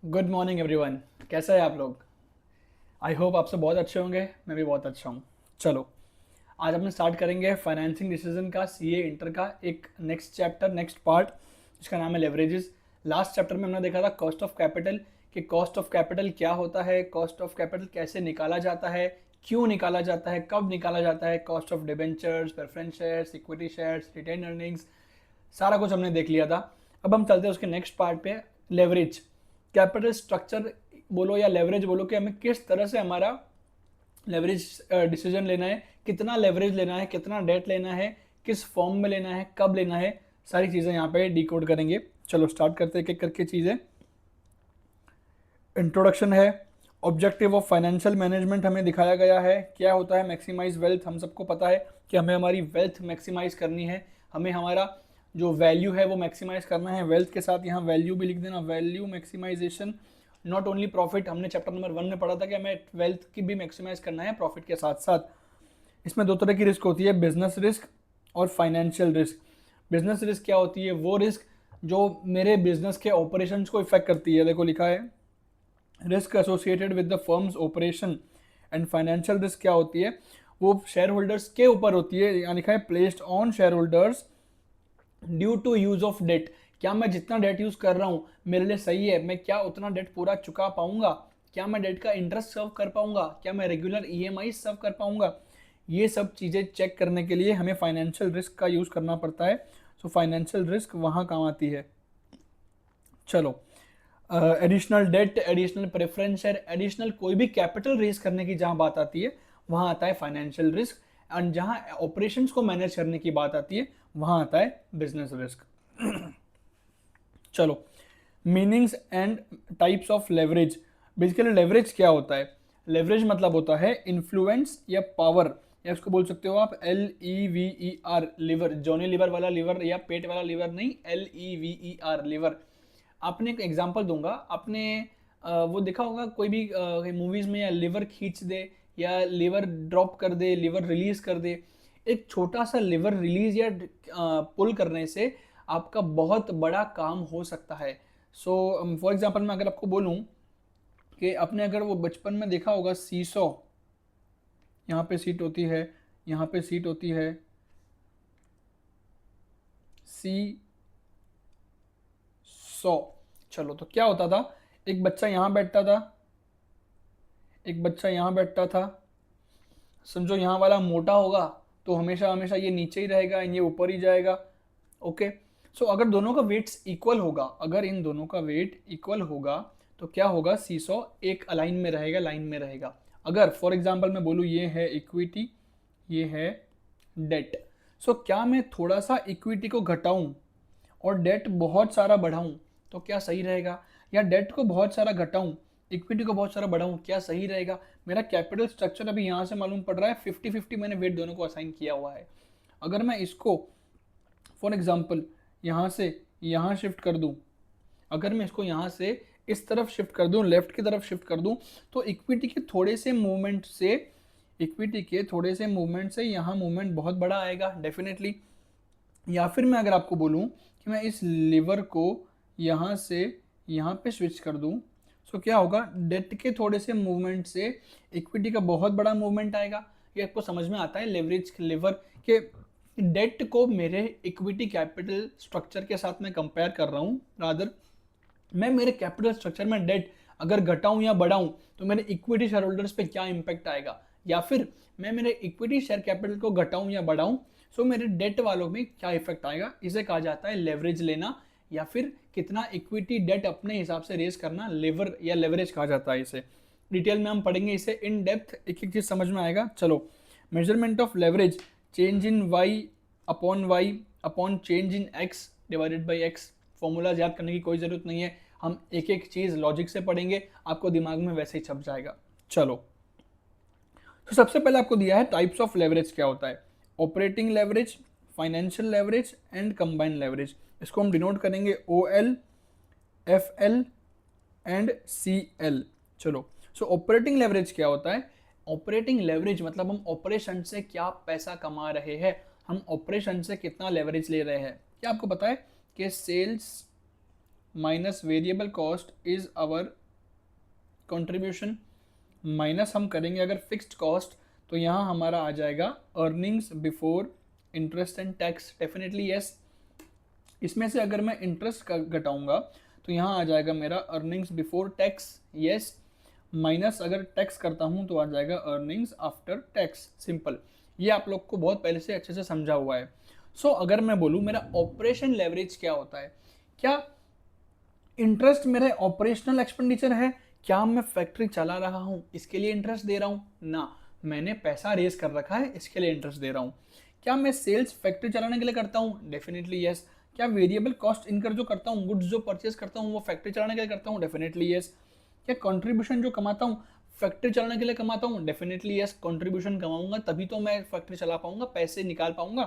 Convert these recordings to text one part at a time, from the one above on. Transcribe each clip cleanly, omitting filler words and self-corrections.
Good morning everyone. कैसे हैं आप लोग? आई होप आप सब बहुत अच्छे होंगे। मैं भी बहुत अच्छा हूँ। चलो, आज अपन स्टार्ट करेंगे फाइनेंसिंग डिसीजन का सीए इंटर का एक नेक्स्ट चैप्टर, नेक्स्ट पार्ट, जिसका नाम है लेवरेजेस। लास्ट चैप्टर में हमने देखा था कॉस्ट ऑफ कैपिटल, कि कॉस्ट ऑफ कैपिटल क्या होता है, कॉस्ट ऑफ कैपिटल कैसे निकाला जाता है, क्यों निकाला जाता है, कब निकाला जाता है, cost of debentures, preference shares, equity shares, retained earnings, सारा कुछ हमने देख लिया था। अब हम चलते हैं उसके नेक्स्ट पार्ट पे, लेवरेज। कैपिटल स्ट्रक्चर बोलो या लेवरेज बोलो, कि हमें किस तरह से हमारा लेवरेज डिसीजन लेना है, कितना लेवरेज लेना है, कितना डेट लेना है, किस फॉर्म में लेना है, कब लेना है, सारी चीज़ें यहाँ पे डिकोड करेंगे। चलो स्टार्ट करते हैं एक एक करके चीज़ें। इंट्रोडक्शन है, ऑब्जेक्टिव ऑफ फाइनेंशियल मैनेजमेंट हमें दिखाया गया है, क्या होता है मैक्सिमाइज वेल्थ। हम सबको पता है कि हमें हमारी वेल्थ मैक्सिमाइज करनी है, हमें हमारा जो वैल्यू है वो मैक्सिमाइज करना है। वेल्थ के साथ यहाँ वैल्यू भी लिख देना, value maximisation, not only profit. हमने चैप्टर नंबर 1 में पढ़ा था कि हमें वेल्थ की भी मैक्सिमाइज करना है प्रॉफिट के साथ साथ। इसमें दो तरह की रिस्क होती है, बिजनेस रिस्क और फाइनेंशियल रिस्क। बिजनेस रिस्क क्या होती है? वो रिस्क जो मेरे बिजनेस के ऑपरेशंस को इफेक्ट करती है। देखो लिखा है risk associated with the firms operation. And financial risk क्या होती है? वो शेयर होल्डर्स के ऊपर होती है। यहाँ लिखा है placed on shareholders due to use of debt. क्या मैं जितना डेट यूज कर रहा हूँ मेरे लिए सही है? मैं क्या उतना डेट पूरा चुका पाऊंगा? क्या मैं डेट का इंटरेस्ट सर्व कर पाऊंगा? क्या मैं रेगुलर ईएमआई सर्व कर पाऊंगा? ये सब चीज़ें चेक करने के लिए हमें फाइनेंशियल रिस्क का यूज़ करना पड़ता है। सो फाइनेंशियल रिस्क वहाँ काम आती है। चलो, additional date, additional preference share, additional कोई भी कैपिटल रेज करने की जहाँ बात आती है वहाँ आता है फाइनेंशियल रिस्क। एंड जहाँ ऑपरेशंस को मैनेज करने की बात आती है वहाँ आता है बिजनेस रिस्क। चलो, meanings and types of leverage. Basically leverage क्या होता है? लेवरेज मतलब होता है इन्फ्लुएंस या पावर, या उसको बोल सकते हो आप LEVER, लिवर, जॉनी लिवर वाला लिवर या पेट वाला लिवर नहीं, LEVER, लिवर। आपने एक एग्जांपल दूंगा, आपने वो देखा होगा कोई भी मूवीज में, या लिवर खींच दे या लिवर ड्रॉप कर दे, लिवर रिलीज कर दे। एक छोटा सा लिवर रिलीज या पुल करने से आपका बहुत बड़ा काम हो सकता है। सो फॉर एग्जांपल मैं अगर आपको बोलूं कि आपने अगर वो बचपन में देखा होगा सीसो, यहाँ पे सीट होती है, यहाँ पे सीट होती है, सी सौ। चलो, तो क्या होता था? एक बच्चा यहाँ बैठता था, एक बच्चा यहाँ बैठता था। समझो यहाँ वाला मोटा होगा तो हमेशा हमेशा ये नीचे ही रहेगा, ये ऊपर ही जाएगा। ओके। सो अगर दोनों का वेट्स इक्वल होगा, अगर इन दोनों का वेट इक्वल होगा तो क्या होगा? सीसॉ एक अलाइन में रहेगा, लाइन में रहेगा। अगर फॉर एग्जांपल मैं बोलूँ ये है इक्विटी, ये है डेट। सो क्या मैं थोड़ा सा इक्विटी को घटाऊं और डेट बहुत सारा बढ़ाऊं तो क्या सही रहेगा? या डेट को बहुत सारा घटाऊं, इक्विटी को बहुत सारा बढ़ाऊं, क्या सही रहेगा? मेरा कैपिटल स्ट्रक्चर अभी यहाँ से मालूम पड़ रहा है 50-50, मैंने वेट दोनों को असाइन किया हुआ है। अगर मैं इसको फॉर एग्जाम्पल यहाँ से यहाँ शिफ्ट कर दूँ, अगर मैं इसको यहाँ से इस तरफ शिफ्ट कर दूँ, लेफ्ट की तरफ शिफ्ट कर दूँ, तो इक्विटी के थोड़े से मूवमेंट से, इक्विटी के थोड़े से मूवमेंट से यहाँ मूवमेंट बहुत बड़ा आएगा डेफिनेटली। या फिर मैं अगर आपको बोलूँ कि मैं इस लीवर को यहाँ से यहाँ पे स्विच कर दूँ, सो क्या होगा? डेट के थोड़े से मूवमेंट से इक्विटी का बहुत बड़ा मूवमेंट आएगा। ये आपको समझ में आता है लेवरेज लीवर के? डेट को मेरे इक्विटी कैपिटल स्ट्रक्चर के साथ मैं कंपेयर कर रहा हूँ। रादर मैं मेरे कैपिटल स्ट्रक्चर में डेट अगर घटाऊं या बढ़ाऊं तो मेरे इक्विटी शेयर होल्डर्स पे क्या इंपैक्ट आएगा, या फिर मैं मेरे इक्विटी शेयर कैपिटल को घटाऊं या बढ़ाऊं सो मेरे डेट वालों में क्या इफेक्ट आएगा। इसे कहा जाता है लेवरेज लेना, या फिर कितना इक्विटी डेट अपने हिसाब से रेज करना, लेवर या लेवरेज कहा जाता है इसे। डिटेल में हम पढ़ेंगे इसे इन डेप्थ, एक एक चीज समझ में आएगा। चलो, measurement of leverage, change in Y upon change in X divided by X. Formulas याद करने की कोई ज़रूरत नहीं है, हम एक एक चीज़ लॉजिक से पढ़ेंगे, आपको दिमाग में वैसे ही छप जाएगा। चलो, तो सबसे पहले आपको दिया है टाइप्स ऑफ लेवरेज क्या होता है। Operating leverage, financial leverage and combined leverage. इसको हम डिनोट करेंगे OL, FL एंड CL। चलो, सो ऑपरेटिंग लेवरेज क्या होता है? ऑपरेटिंग लेवरेज मतलब हम ऑपरेशन से क्या पैसा कमा रहे हैं, हम ऑपरेशन से कितना लेवरेज ले रहे हैं। क्या आपको पता है कि sales minus variable cost is our contribution, minus हम करेंगे अगर फिक्स्ड कॉस्ट तो यहाँ हमारा आ जाएगा earnings before interest and tax, definitely yes. इसमें से अगर मैं इंटरेस्ट घटाऊंगा तो यहाँ आ जाएगा मेरा earnings before tax, yes. Minus अगर टैक्स करता हूँ तो आ जाएगा अर्निंग्स आफ्टर टैक्स, सिंपल। ये आप लोग को बहुत पहले से अच्छे से समझा हुआ है। सो अगर मैं बोलूँ मेरा ऑपरेशन लेवरेज क्या होता है, क्या इंटरेस्ट मेरा ऑपरेशनल एक्सपेंडिचर है, क्या मैं फैक्ट्री चला रहा हूँ इसके लिए इंटरेस्ट दे रहा हूँ, ना, मैंने पैसा रेज कर रखा है इसके लिए इंटरेस्ट दे रहा हूँ। क्या मैं सेल्स फैक्ट्री चलाने के लिए करता हूँ, डेफिनेटली यस। क्या वेरिएबल कॉस्ट इनकर जो करता हूँ, गुड्स जो परचेज करता हूँ वो फैक्ट्री चलाने के लिए करता हूँ, डेफिनेटली यस। क्या कंट्रीब्यूशन जो कमाता हूँ फैक्ट्री चलाने के लिए कमाता हूँ, डेफिनेटली यस। कंट्रीब्यूशन कमाऊंगा तभी तो मैं फैक्ट्री चला पाऊंगा, पैसे निकाल पाऊंगा।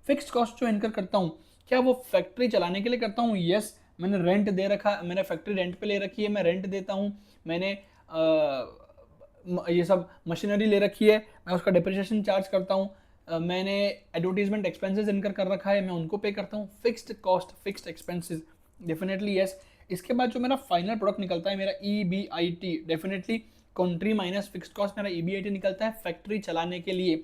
फिक्स्ड कॉस्ट जो इनकर करता हूँ क्या वो फैक्ट्री चलाने के लिए करता हूँ, यस। मैंने रेंट दे रखा, मैंने फैक्ट्री रेंट पे ले रखी है, मैं रेंट देता हूँ। मैंने ये सब मशीनरी ले रखी है, मैं उसका डिप्रिसिएशन चार्ज करता हूँ। मैंने एडवर्टीजमेंट एक्सपेंसेस इनकर कर रखा है, मैं उनको पे करता हूँ। Fixed cost fixed expenses, definitely yes. इसके बाद जो मेरा फाइनल प्रोडक्ट निकलता है मेरा EBIT, definitely country minus fixed cost मेरा EBIT निकलता है फैक्ट्री चलाने के लिए।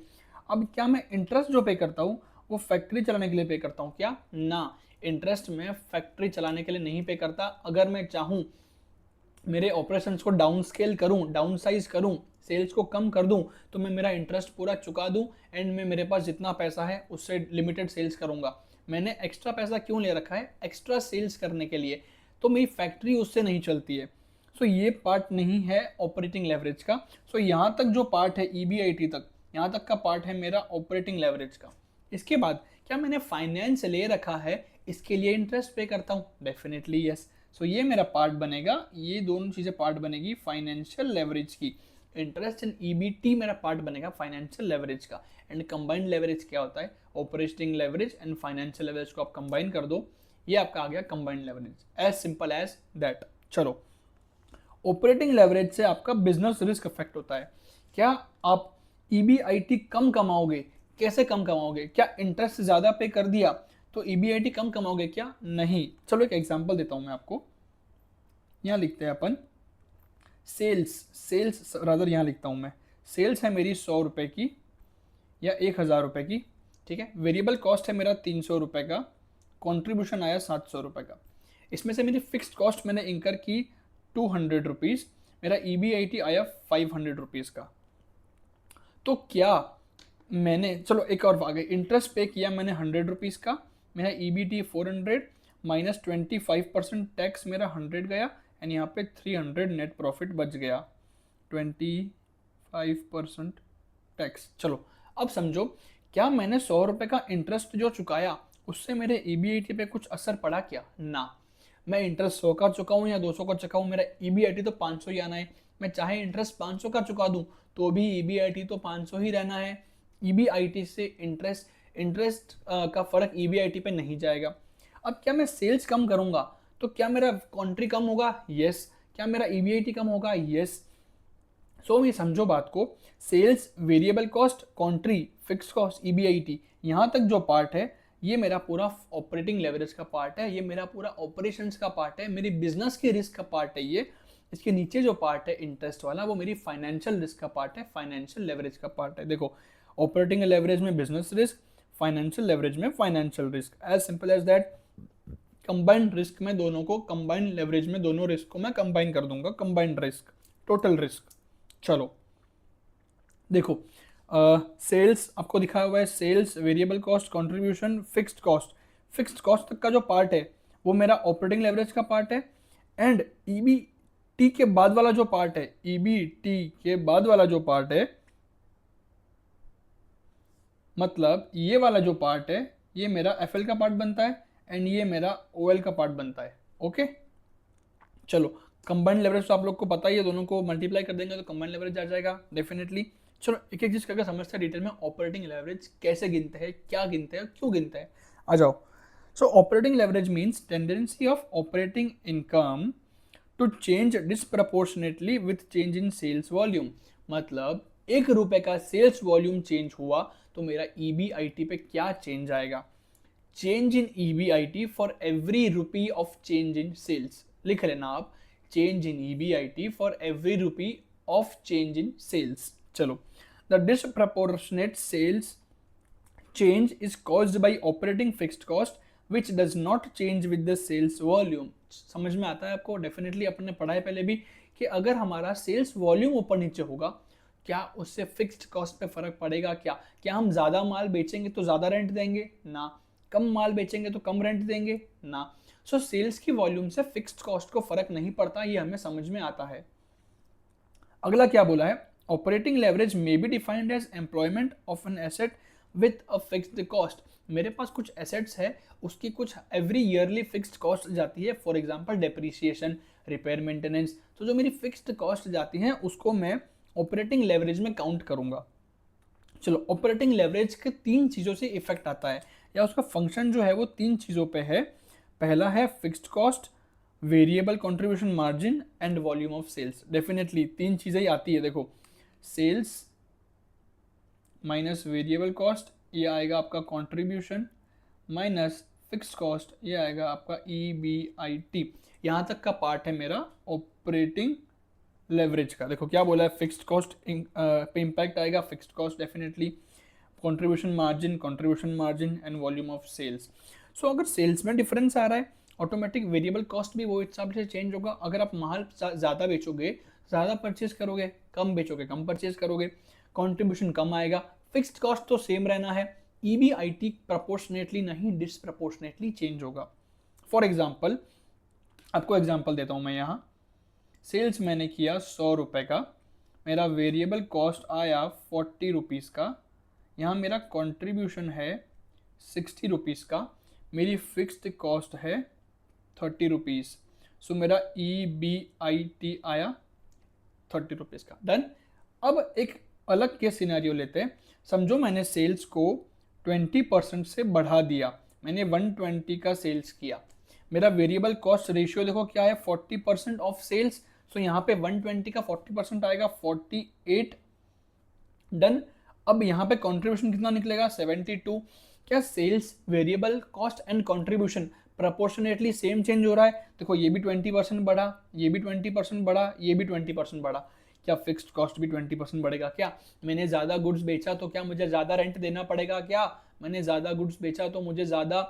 अब क्या मैं इंटरेस्ट जो पे करता हूँ वो फैक्ट्री चलाने के लिए पे करता हूँ क्या, ना, इंटरेस्ट में फैक्ट्री चलाने के लिए नहीं पे करता। अगर मैं चाहूँ मेरे ऑपरेशंस को डाउन स्केल करूँ, डाउन साइज करूँ, सेल्स को कम कर दूँ तो मैं मेरा इंटरेस्ट पूरा चुका दूँ, एंड में मेरे पास जितना पैसा है उससे लिमिटेड सेल्स करूँगा। मैंने एक्स्ट्रा पैसा क्यों ले रखा है, एक्स्ट्रा सेल्स करने के लिए, तो मेरी फैक्ट्री उससे नहीं चलती है। सो ये पार्ट नहीं है ऑपरेटिंग लेवरेज का। सो यहाँ तक जो पार्ट है EBIT तक, यहाँ तक का पार्ट है मेरा ऑपरेटिंग लेवरेज का। इसके बाद क्या मैंने फाइनेंस ले रखा है इसके लिए इंटरेस्ट पे करता हूँ, डेफिनेटली यस। सो ये मेरा पार्ट बनेगा, ये दोनों चीज़ें पार्ट बनेगी फाइनेंशियल लेवरेज की। इंटरेस्ट एंड EBT मेरा पार्ट बनेगा फाइनेंशियल लेवरेज का। एंड कंबाइंड लेवरेज क्या होता है, operating leverage and financial leverage को आप कंबाइन कर दो, ये आपका आ गया combined leverage, as simple as that. चलो, ऑपरेटिंग लेवरेज से आपका बिजनेस रिस्क अफेक्ट होता है। क्या आप EBIT कम कमाओगे, कैसे कम कमाओगे, क्या इंटरेस्ट ज़्यादा पे कर दिया तो EBIT कम कमाओगे क्या, नहीं। चलो एक एग्जांपल देता हूं मैं आपको, यहाँ लिखते हैं अपन सेल्स रादर, यहाँ लिखता हूं मैं, सेल्स है मेरी 100 रुपए की या 1000 रुपए की, ठीक है। वेरिएबल कॉस्ट है मेरा 300 रुपए का, कॉन्ट्रीब्यूशन आया 700 रुपए का। इसमें से मेरी फिक्स्ड कॉस्ट मैंने इंकर की 200 रुपीज़, मेरा EBIT आया 500 रुपीज़ का। तो क्या मैंने, चलो एक और आ गई, इंटरेस्ट पे किया मैंने 100 रुपीज़ का, मेरा EBT 400 माइनस 25% टैक्स मेरा 100 गया, एंड यहाँ पे 300 नेट प्रॉफिट बच गया, 25% टैक्स। चलो अब समझो, क्या मैंने 100 रुपये का इंटरेस्ट जो चुकाया उससे मेरे EBIT पे कुछ असर पड़ा क्या, ना। मैं इंटरेस्ट 100 का चुकाऊँ या 200 का चुकाऊँ, मेरा EBIT तो 500 ही आना है। मैं चाहे इंटरेस्ट 500 का चुका दूँ तो भी EBIT तो 500 ही रहना है। EBIT से इंटरेस्ट का फर्क EBIT पे नहीं जाएगा। अब क्या मैं सेल्स कम करूंगा तो क्या मेरा कॉन्ट्री कम होगा, यस। क्या मेरा EBIT कम होगा, यस। सो ये समझो बात को, sales, variable cost, contri, fix cost, EBIT, यहाँ तक जो पार्ट है ये मेरा पूरा ऑपरेटिंग लेवरेज का पार्ट है, ये मेरा पूरा ऑपरेशंस का पार्ट है, मेरी बिजनेस के रिस्क का पार्ट है ये। इसके नीचे जो पार्ट है इंटरेस्ट वाला वो मेरी फाइनेंशियल रिस्क का पार्ट है, फाइनेंशियल लेवरेज का पार्ट है। देखो, ऑपरेटिंग लेवरेज में बिजनेस रिस्क, फाइनेंशियल लेवरेज में financial risk, as simple as that. Combined risk में दोनों को, कंबाइंड लेवरेज में दोनों रिस्क को मैं कंबाइन कर दूंगा, कंबाइंड रिस्क, टोटल रिस्क। चलो देखो, सेल्स आपको दिखाया हुआ है, sales, variable cost, contribution, fixed cost. Fixed cost तक का जो पार्ट है वो मेरा ऑपरेटिंग लेवरेज का पार्ट है। एंड EBT के बाद वाला जो पार्ट है, EBT के बाद वाला जो पार्ट है, मतलब ये वाला जो पार्ट है ये मेरा FL का पार्ट बनता है, एंड ये मेरा OL का पार्ट बनता है। ओके, चलो कंबाइंड लेवरेज तो आप लोग को पता ही है, दोनों को मल्टीप्लाई कर देंगे तो कंबाइंड लेवरेज आ जाएगा, डेफिनेटली। चलो एक एक चीज करके समझते हैं डिटेल में, ऑपरेटिंग लेवरेज कैसे गिनते हैं, क्या गिनते हैं, क्यों गिनते हैं, आ जाओ। So operating leverage means tendency of operating income to change disproportionately with change in sales volume. मतलब 1 रुपए का सेल्स वॉल्यूम चेंज हुआ तो मेरा EBIT पे क्या चेंज आएगा। Change in EBIT for every rupee of change in sales. लिख लेना आप, change in EBIT for every rupee of change in sales. चलो, the disproportionate sales change is caused by operating fixed cost which does not change with the sales volume। समझ में आता है आपको? Definitely अपन ने पढ़ा है पहले भी कि अगर हमारा सेल्स वॉल्यूम ऊपर नीचे होगा, क्या उससे फिक्स्ड कॉस्ट पे फर्क पड़ेगा? क्या हम ज्यादा माल बेचेंगे तो ज्यादा रेंट देंगे? ना। कम माल बेचेंगे तो कम रेंट देंगे? ना। सो सेल्स की वॉल्यूम से फिक्स्ड कॉस्ट को फर्क नहीं पड़ता, ये हमें समझ में आता है। अगला क्या बोला है? Operating leverage may be defined as employment of an asset with a fixed cost. मेरे पास कुछ एसेट्स है, उसकी कुछ एवरी ईयरली फिक्स्ड कॉस्ट जाती है, for example depreciation, repair, maintenance. तो जो मेरी फिक्स्ड कॉस्ट जाती है उसको मैं ऑपरेटिंग लेवरेज में काउंट करूंगा। चलो, ऑपरेटिंग लेवरेज के तीन चीज़ों से इफेक्ट आता है, या उसका फंक्शन जो है वो तीन चीज़ों पे है। पहला है fixed cost, variable contribution margin and volume of sales. Definitely तीन चीज़ें ही आती है। देखो, सेल्स माइनस वेरिएबल कॉस्ट, ये आएगा आपका कंट्रीब्यूशन, माइनस फिक्स्ड कॉस्ट, ये आएगा आपका EBIT। यहाँ तक का पार्ट है मेरा ऑपरेटिंग लेवरेज का। देखो क्या बोला है, फिक्स्ड कॉस्ट पे इम्पैक्ट आएगा, fixed cost definitely, contribution margin and volume of sales. So अगर सेल्स में डिफरेंस आ रहा है, ऑटोमेटिक वेरिएबल कॉस्ट भी वो हिसाब से चेंज होगा। अगर आप माल ज़्यादा बेचोगे ज़्यादा परचेज करोगे, कम बेचोगे कम परचेज करोगे, कंट्रीब्यूशन कम आएगा, फिक्स्ड कॉस्ट तो सेम रहना है। EBIT प्रपोर्शनेटली नहीं डिसप्रपोर्शनेटली चेंज होगा। फॉर एग्जाम्पल, आपको एग्जाम्पल देता हूँ मैं यहाँ। सेल्स मैंने किया 100 रुपये का, मेरा वेरिएबल कॉस्ट आया 40 रुपीज़ का, यहाँ मेरा कंट्रीब्यूशन है 60 रुपीज़ का, मेरी फिक्स्ड कॉस्ट है 30 रुपीज़। सो मेरा EBIT आया 30 रुपीज़ का। डन। अब एक अलग केस सिनेरियो लेते हैं। समझो मैंने सेल्स को 20% से बढ़ा दिया, मैंने 120 का सेल्स किया, मेरा वेरिएबल कॉस्ट रेशियो देखो क्या है, 40% ऑफ सेल्स। सो यहाँ पे 120 का 40% आएगा 48। डन। अब यहाँ पे कंट्रीब्यूशन कितना निकलेगा, 72। क्या sales, variable cost and contribution proportionately same change हो रहा है? देखो, ये भी 20% बढ़ा, ये भी 20% बढ़ा, ये भी 20% बढ़ा। क्या फिक्स्ड कॉस्ट भी 20% बढ़ेगा? क्या मैंने ज़्यादा गुड्स बेचा तो क्या मुझे ज़्यादा रेंट देना पड़ेगा? क्या मैंने ज़्यादा गुड्स बेचा तो मुझे ज़्यादा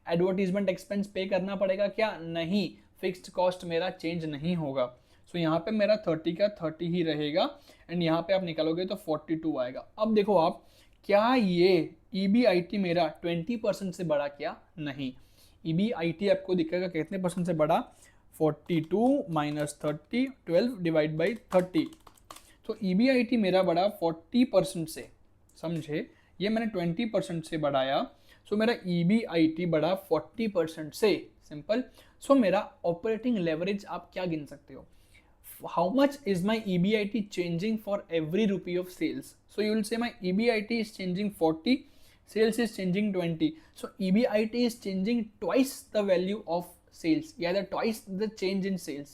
एडवर्टीजमेंट एक्सपेंस पे करना पड़ेगा? क्या नहीं, फिक्स्ड कॉस्ट मेरा चेंज नहीं होगा। सो यहाँ पे मेरा 30 का 30 ही रहेगा, एंड यहाँ पे आप निकालोगे तो 42 आएगा। अब देखो आप, क्या ये EBIT मेरा 20% से बढ़ा? क्या नहीं। EBIT आपको दिखेगा कितने परसेंट से बढ़ा, 42 माइनस 30, 12 डिवाइड बाई 30। तो EBIT मेरा बढ़ा 40% से, समझे? ये मैंने 20% से बढ़ाया, सो मेरा EBIT बढ़ा 40% से। सिंपल। सो मेरा ऑपरेटिंग लेवरेज आप क्या गिन सकते हो? How much is my EBIT changing for every rupee of sales? So you will say my EBIT is changing 40, sales is changing 20. So EBIT is changing twice the value of sales, या the twice the change in sales।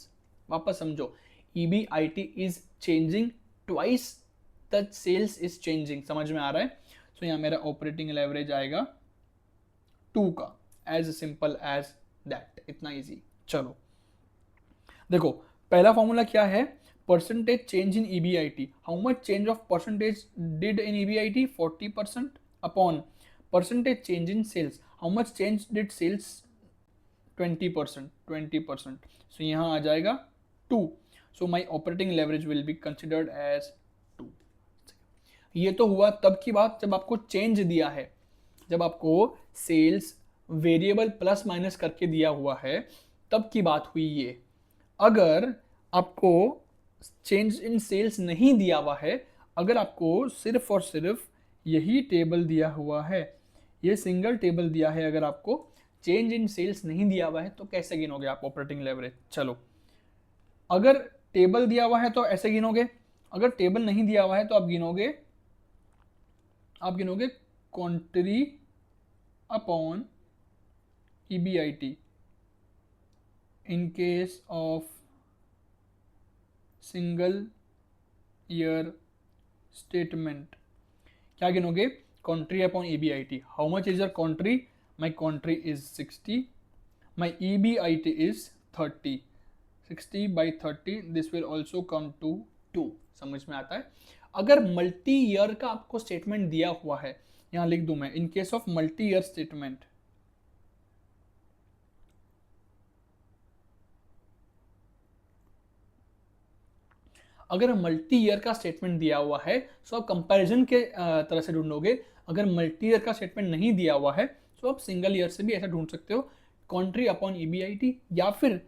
वापस समझो, EBIT is changing twice the sales is changing। समझ में आ रहा है? So यहाँ मेरा operating leverage आएगा 2 का, as simple as that, इतना easy। चलो देखो, पहला फॉर्मूला क्या है, percentage change in EBIT। How much change of percentage did in EBIT, 40% upon percentage change in sales, how much change did sales, 20%। So यहाँ आ जाएगा 2। So my operating leverage will be considered as 2। ये तो हुआ तब की बात जब आपको चेंज दिया है, जब आपको सेल्स वेरिएबल प्लस माइनस करके दिया हुआ है, तब की बात हुई ये। अगर आपको चेंज इन सेल्स नहीं दिया हुआ है, अगर आपको सिर्फ और सिर्फ यही टेबल दिया हुआ है, ये सिंगल टेबल दिया है, अगर आपको चेंज इन सेल्स नहीं दिया हुआ है, तो कैसे गिनोगे आप ऑपरेटिंग लेवरेज? चलो, अगर टेबल दिया हुआ है तो ऐसे गिनोगे, अगर टेबल नहीं दिया हुआ है तो आप गिनोगे quantity upon EBIT in case of single year statement। क्या गिनोगे? Contri upon EBIT। How much is your contri my country is 60, my EBIT is 30, 60 by 30 this will also come to 2। समझ में आता है? अगर मल्टी ईयर का आपको statement दिया हुआ है, यहां लिख दूं मैं, in case of multi year statement, अगर मल्टी ईयर का स्टेटमेंट दिया हुआ है तो आप कंपैरिजन के तरह से ढूंढोगे। अगर मल्टी ईयर का स्टेटमेंट नहीं दिया हुआ है तो आप सिंगल ईयर से भी ऐसा ढूंढ सकते हो, कंट्री अपॉन EBIT या फिर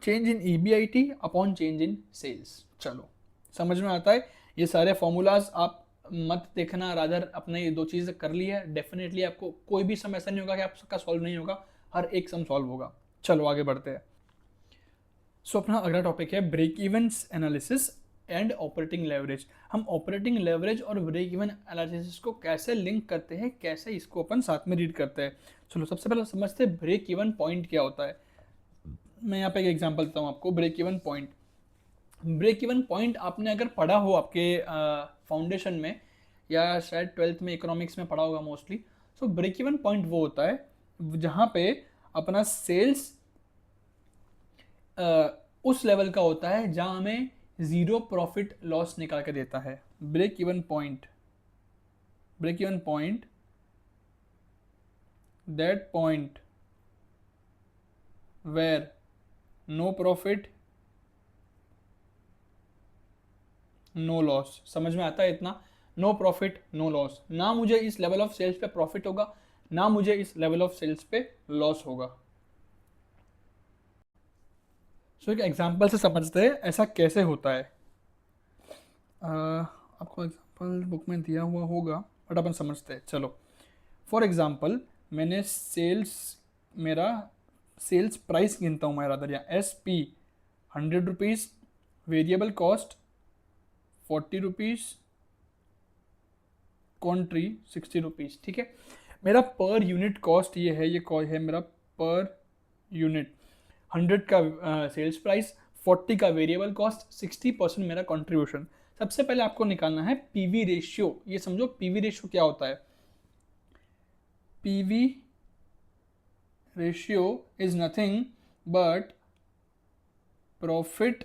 change in EBIT upon change in sales. चलो समझ में आता है? ये सारे फॉर्मूलाज आप मत देखना, रादर अपने ये दो चीज़ें कर ली है, डेफिनेटली आपको कोई भी सम ऐसा नहीं होगा कि आपका सॉल्व नहीं होगा, हर एक सम सॉल्व होगा। चलो आगे बढ़ते हैं। सो अपना अगला टॉपिक है ब्रेक इवेंट्स एनालिसिस एंड ऑपरेटिंग लेवरेज। हम ऑपरेटिंग लेवरेज और ब्रेक इवन एनालिसिस को कैसे लिंक करते हैं, कैसे इसको अपन साथ में रीड करते हैं। चलो सबसे पहले समझते हैं ब्रेक इवन पॉइंट क्या होता है। मैं यहाँ पे एक एग्जांपल देता हूँ आपको। Break even point, break even point आपने अगर पढ़ा हो आपके फाउंडेशन में या शायद 12th में इकोनॉमिक्स में पढ़ा होगा mostly. So break even point वो होता है जहाँ पे अपना सेल्स उस लेवल का होता है जहाँ हमें जीरो प्रॉफिट लॉस निकाल के देता है। Break even point, break even point, that point where no profit no loss. समझ में आता है इतना? नो प्रॉफिट नो लॉस, ना मुझे इस लेवल ऑफ सेल्स पे प्रॉफिट होगा, ना मुझे इस लेवल ऑफ सेल्स पे लॉस होगा। सो एक एग्जांपल से समझते हैं ऐसा कैसे होता है। आपको एग्जांपल बुक में दिया हुआ होगा बट अपन समझते हैं। चलो फॉर एग्जांपल मैंने मेरा सेल्स प्राइस गिनता हूँ मैं, रादर या SP 100 rupees, variable cost 40 rupees, country 60 rupees. ठीक है, मेरा पर यूनिट कॉस्ट ये है, ये है मेरा पर यूनिट। 100 का सेल्स प्राइस, 40 का वेरिएबल कॉस्ट, 60% मेरा कंट्रीब्यूशन। सबसे पहले आपको निकालना है PV रेशियो। ये समझो PV रेशियो क्या होता है। PV ratio is nothing but profit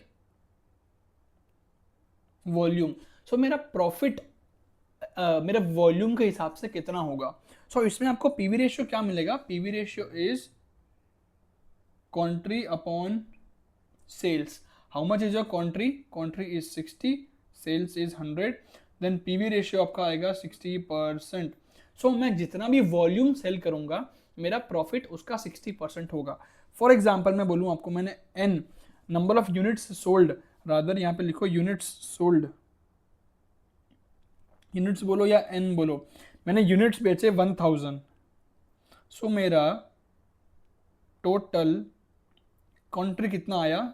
volume. So मेरा प्रॉफिट मेरे वॉल्यूम के हिसाब से कितना होगा। सो इसमें आपको PV रेशियो क्या मिलेगा। PV ratio is contri upon sales. How much is your contri? Contri is 60, sales is 100, then PV ratio आपका आएगा 60%। सो मैं जितना भी वॉल्यूम सेल करूंगा मेरा प्रॉफिट उसका 60% होगा। फॉर एग्जाम्पल मैं बोलूँ आपको, मैंने N number of units sold, rather यहाँ पे लिखो यूनिट्स सोल्ड, यूनिट्स बोलो या N बोलो, मैंने यूनिट्स बेचे 1000। सो मेरा टोटल कंट्री कितना आया?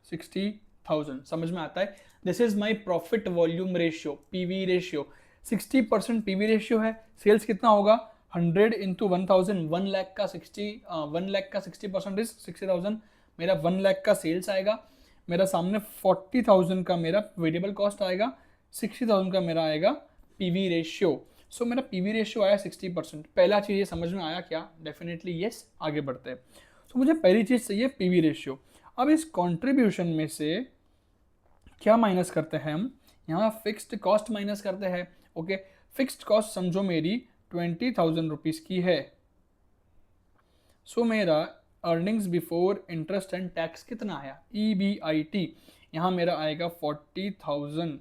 60,000। समझ में आता है? This is my profit volume ratio, PV ratio. 60% PV ratio है। सेल्स कितना होगा? 100 इंटू 1000, 1 लाख का 60% इज 60,000। मेरा 1 लाख का सेल्स आएगा, मेरा सामने 40,000 का मेरा वेरिएबल कॉस्ट आएगा, 60,000 का मेरा आएगा PV रेशियो। सो मेरा PV रेशियो आया 60%। पहला चीज़ ये समझ में आया क्या? Definitely yes. आगे बढ़ते हैं। सो मुझे पहली चीज़ चाहिए PV रेशियो। अब इस कंट्रीब्यूशन में से क्या माइनस करते हैं हम? यहाँ फिक्स्ड कॉस्ट माइनस करते हैं। ओके, फिक्स्ड कॉस्ट समझो मेरी 20,000 रुपीज़ की है। सो मेरा earnings before interest and tax कितना आया? EBIT यहाँ मेरा आएगा 40,000।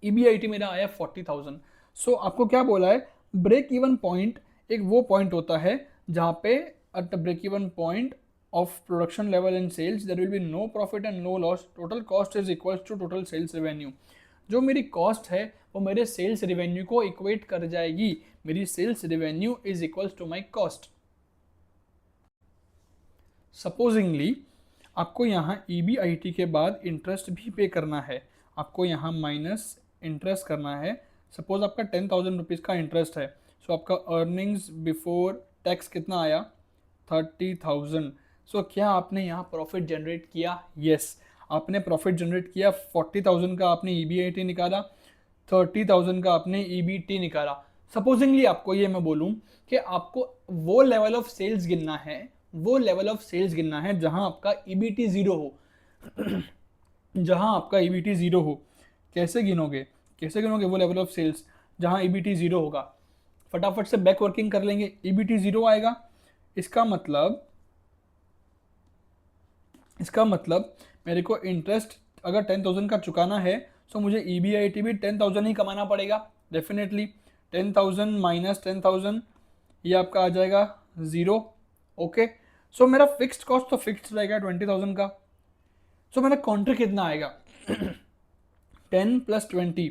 EBIT मेरा आया 40,000। सो आपको क्या बोला है? ब्रेक इवन पॉइंट एक वो पॉइंट होता है जहाँ पे at the break even point of production level and sales there will be no profit and no loss, total cost is equals to total sales revenue। जो मेरी कॉस्ट है वो मेरे सेल्स रेवेन्यू को इक्वेट कर जाएगी। मेरी sales revenue is equals to my cost. Supposingly आपको यहाँ EBIT के बाद इंटरेस्ट भी पे करना है, आपको यहाँ माइनस इंटरेस्ट करना है। सपोज आपका 10,000 रुपीज़ का इंटरेस्ट है। सो आपका अर्निंग्स बिफोर टैक्स कितना आया? 30,000। सो क्या आपने यहाँ प्रॉफिट जनरेट किया? यस, आपने प्रॉफिट जनरेट किया। 40,000 का आपने EBIT निकाला, 30,000 का आपने EBT निकाला। सपोजिंगली आपको ये मैं बोलूं कि आपको वो लेवल ऑफ सेल्स गिनना है, वो लेवल ऑफ सेल्स गिनना है जहां आपका ईबीटी जीरो हो, जहां आपका ईबीटी जीरो हो। कैसे गिनोगे, कैसे गिनोगे वो लेवल ऑफ सेल्स जहां ईबीटी जीरो होगा? फटाफट से बैक वर्किंग कर लेंगे, ईबीटी जीरो आएगा, इसका मतलब, इसका मतलब मेरे को इंटरेस्ट अगर 10,000 का चुकाना है तो मुझे ईबीआईटी भी 10,000 ही कमाना पड़ेगा डेफिनेटली। 10,000 माइनस 10,000 ये आपका आ जाएगा जीरो। ओके, सो मेरा फिक्स्ड कॉस्ट तो फिक्स्ड रहेगा 20,000 का। सो मेरा कॉन्ट्री कितना आएगा? 10 प्लस 20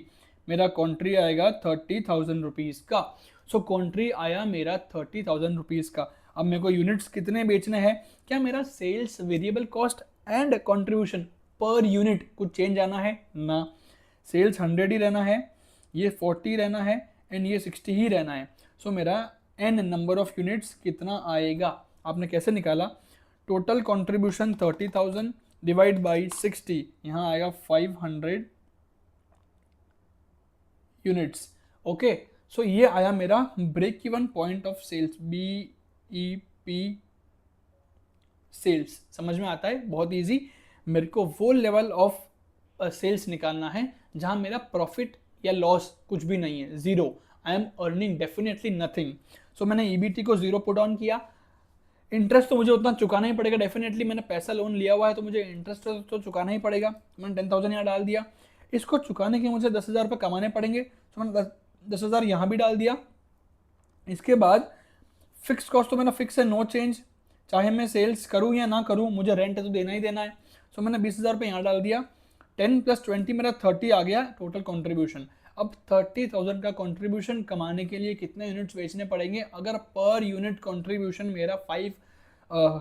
मेरा कॉन्ट्री आएगा 30,000 रुपीज़ का। सो कॉन्ट्री आया मेरा 30,000 रुपीज़ का। अब मेरे को यूनिट्स कितने बेचने हैं? क्या मेरा sales variable cost and contribution per unit कुछ चेंज आना है? ना, सेल्स 100 ही रहना है, ये 40 रहना है एंड ये 60 ही रहना है। सो मेरा एन नंबर ऑफ यूनिट्स कितना आएगा? आपने कैसे निकाला? टोटल कंट्रीब्यूशन 30,000 डिवाइड बाई 60, यहाँ आएगा 500 यूनिट्स। ओके, सो ये आया मेरा break even point of sales, BEP sales. समझ में आता है? बहुत इजी। मेरे को वो लेवल ऑफ सेल्स निकालना है जहां मेरा प्रॉफिट या लॉस कुछ भी नहीं है, zero. I am earning definitely nothing. So मैंने ईबीटी को जीरो पुट ऑन किया। इंटरेस्ट तो मुझे उतना चुकाना ही पड़ेगा डेफिनेटली, मैंने पैसा लोन लिया हुआ है तो मुझे इंटरेस्ट तो चुकाना ही पड़ेगा। मैंने 10,000 यहाँ डाल दिया, इसको चुकाने के मुझे 10,000 रुपये कमाने पड़ेंगे, तो मैंने 10,000 यहाँ भी डाल दिया। इसके बाद फिक्स कॉस्ट तो मेरा फिक्स है, नो चेंज, चाहे मैं सेल्स करूँ या ना करूँ मुझे रेंट तो देना ही देना है। सो मैंने 20,000 रुपये यहाँ डाल दिया। 10 प्लस 20 मेरा 30 आ गया टोटल कॉन्ट्रीब्यूशन। अब 30,000 का कॉन्ट्रीब्यूशन कमाने के लिए कितने यूनिट्स बेचने पड़ेंगे? अगर पर यूनिट कॉन्ट्रीब्यूशन मेरा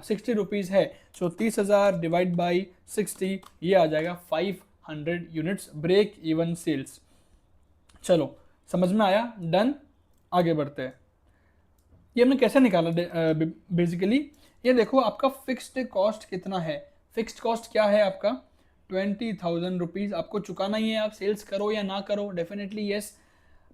60 रुपीज़ है, सो 30,000 डिवाइड बाई 60, ये आ जाएगा 500 यूनिट्स ब्रेक इवन सेल्स। चलो समझ में आया? डन, आगे बढ़ते हैं। ये हमने कैसे निकाला? बेसिकली ये देखो आपका फिक्स्ड कॉस्ट कितना है। फिक्स्ड कॉस्ट क्या है आपका? 20,000 रुपीज़ आपको चुकाना ही है, आप सेल्स करो या ना करो, डेफिनेटली यस,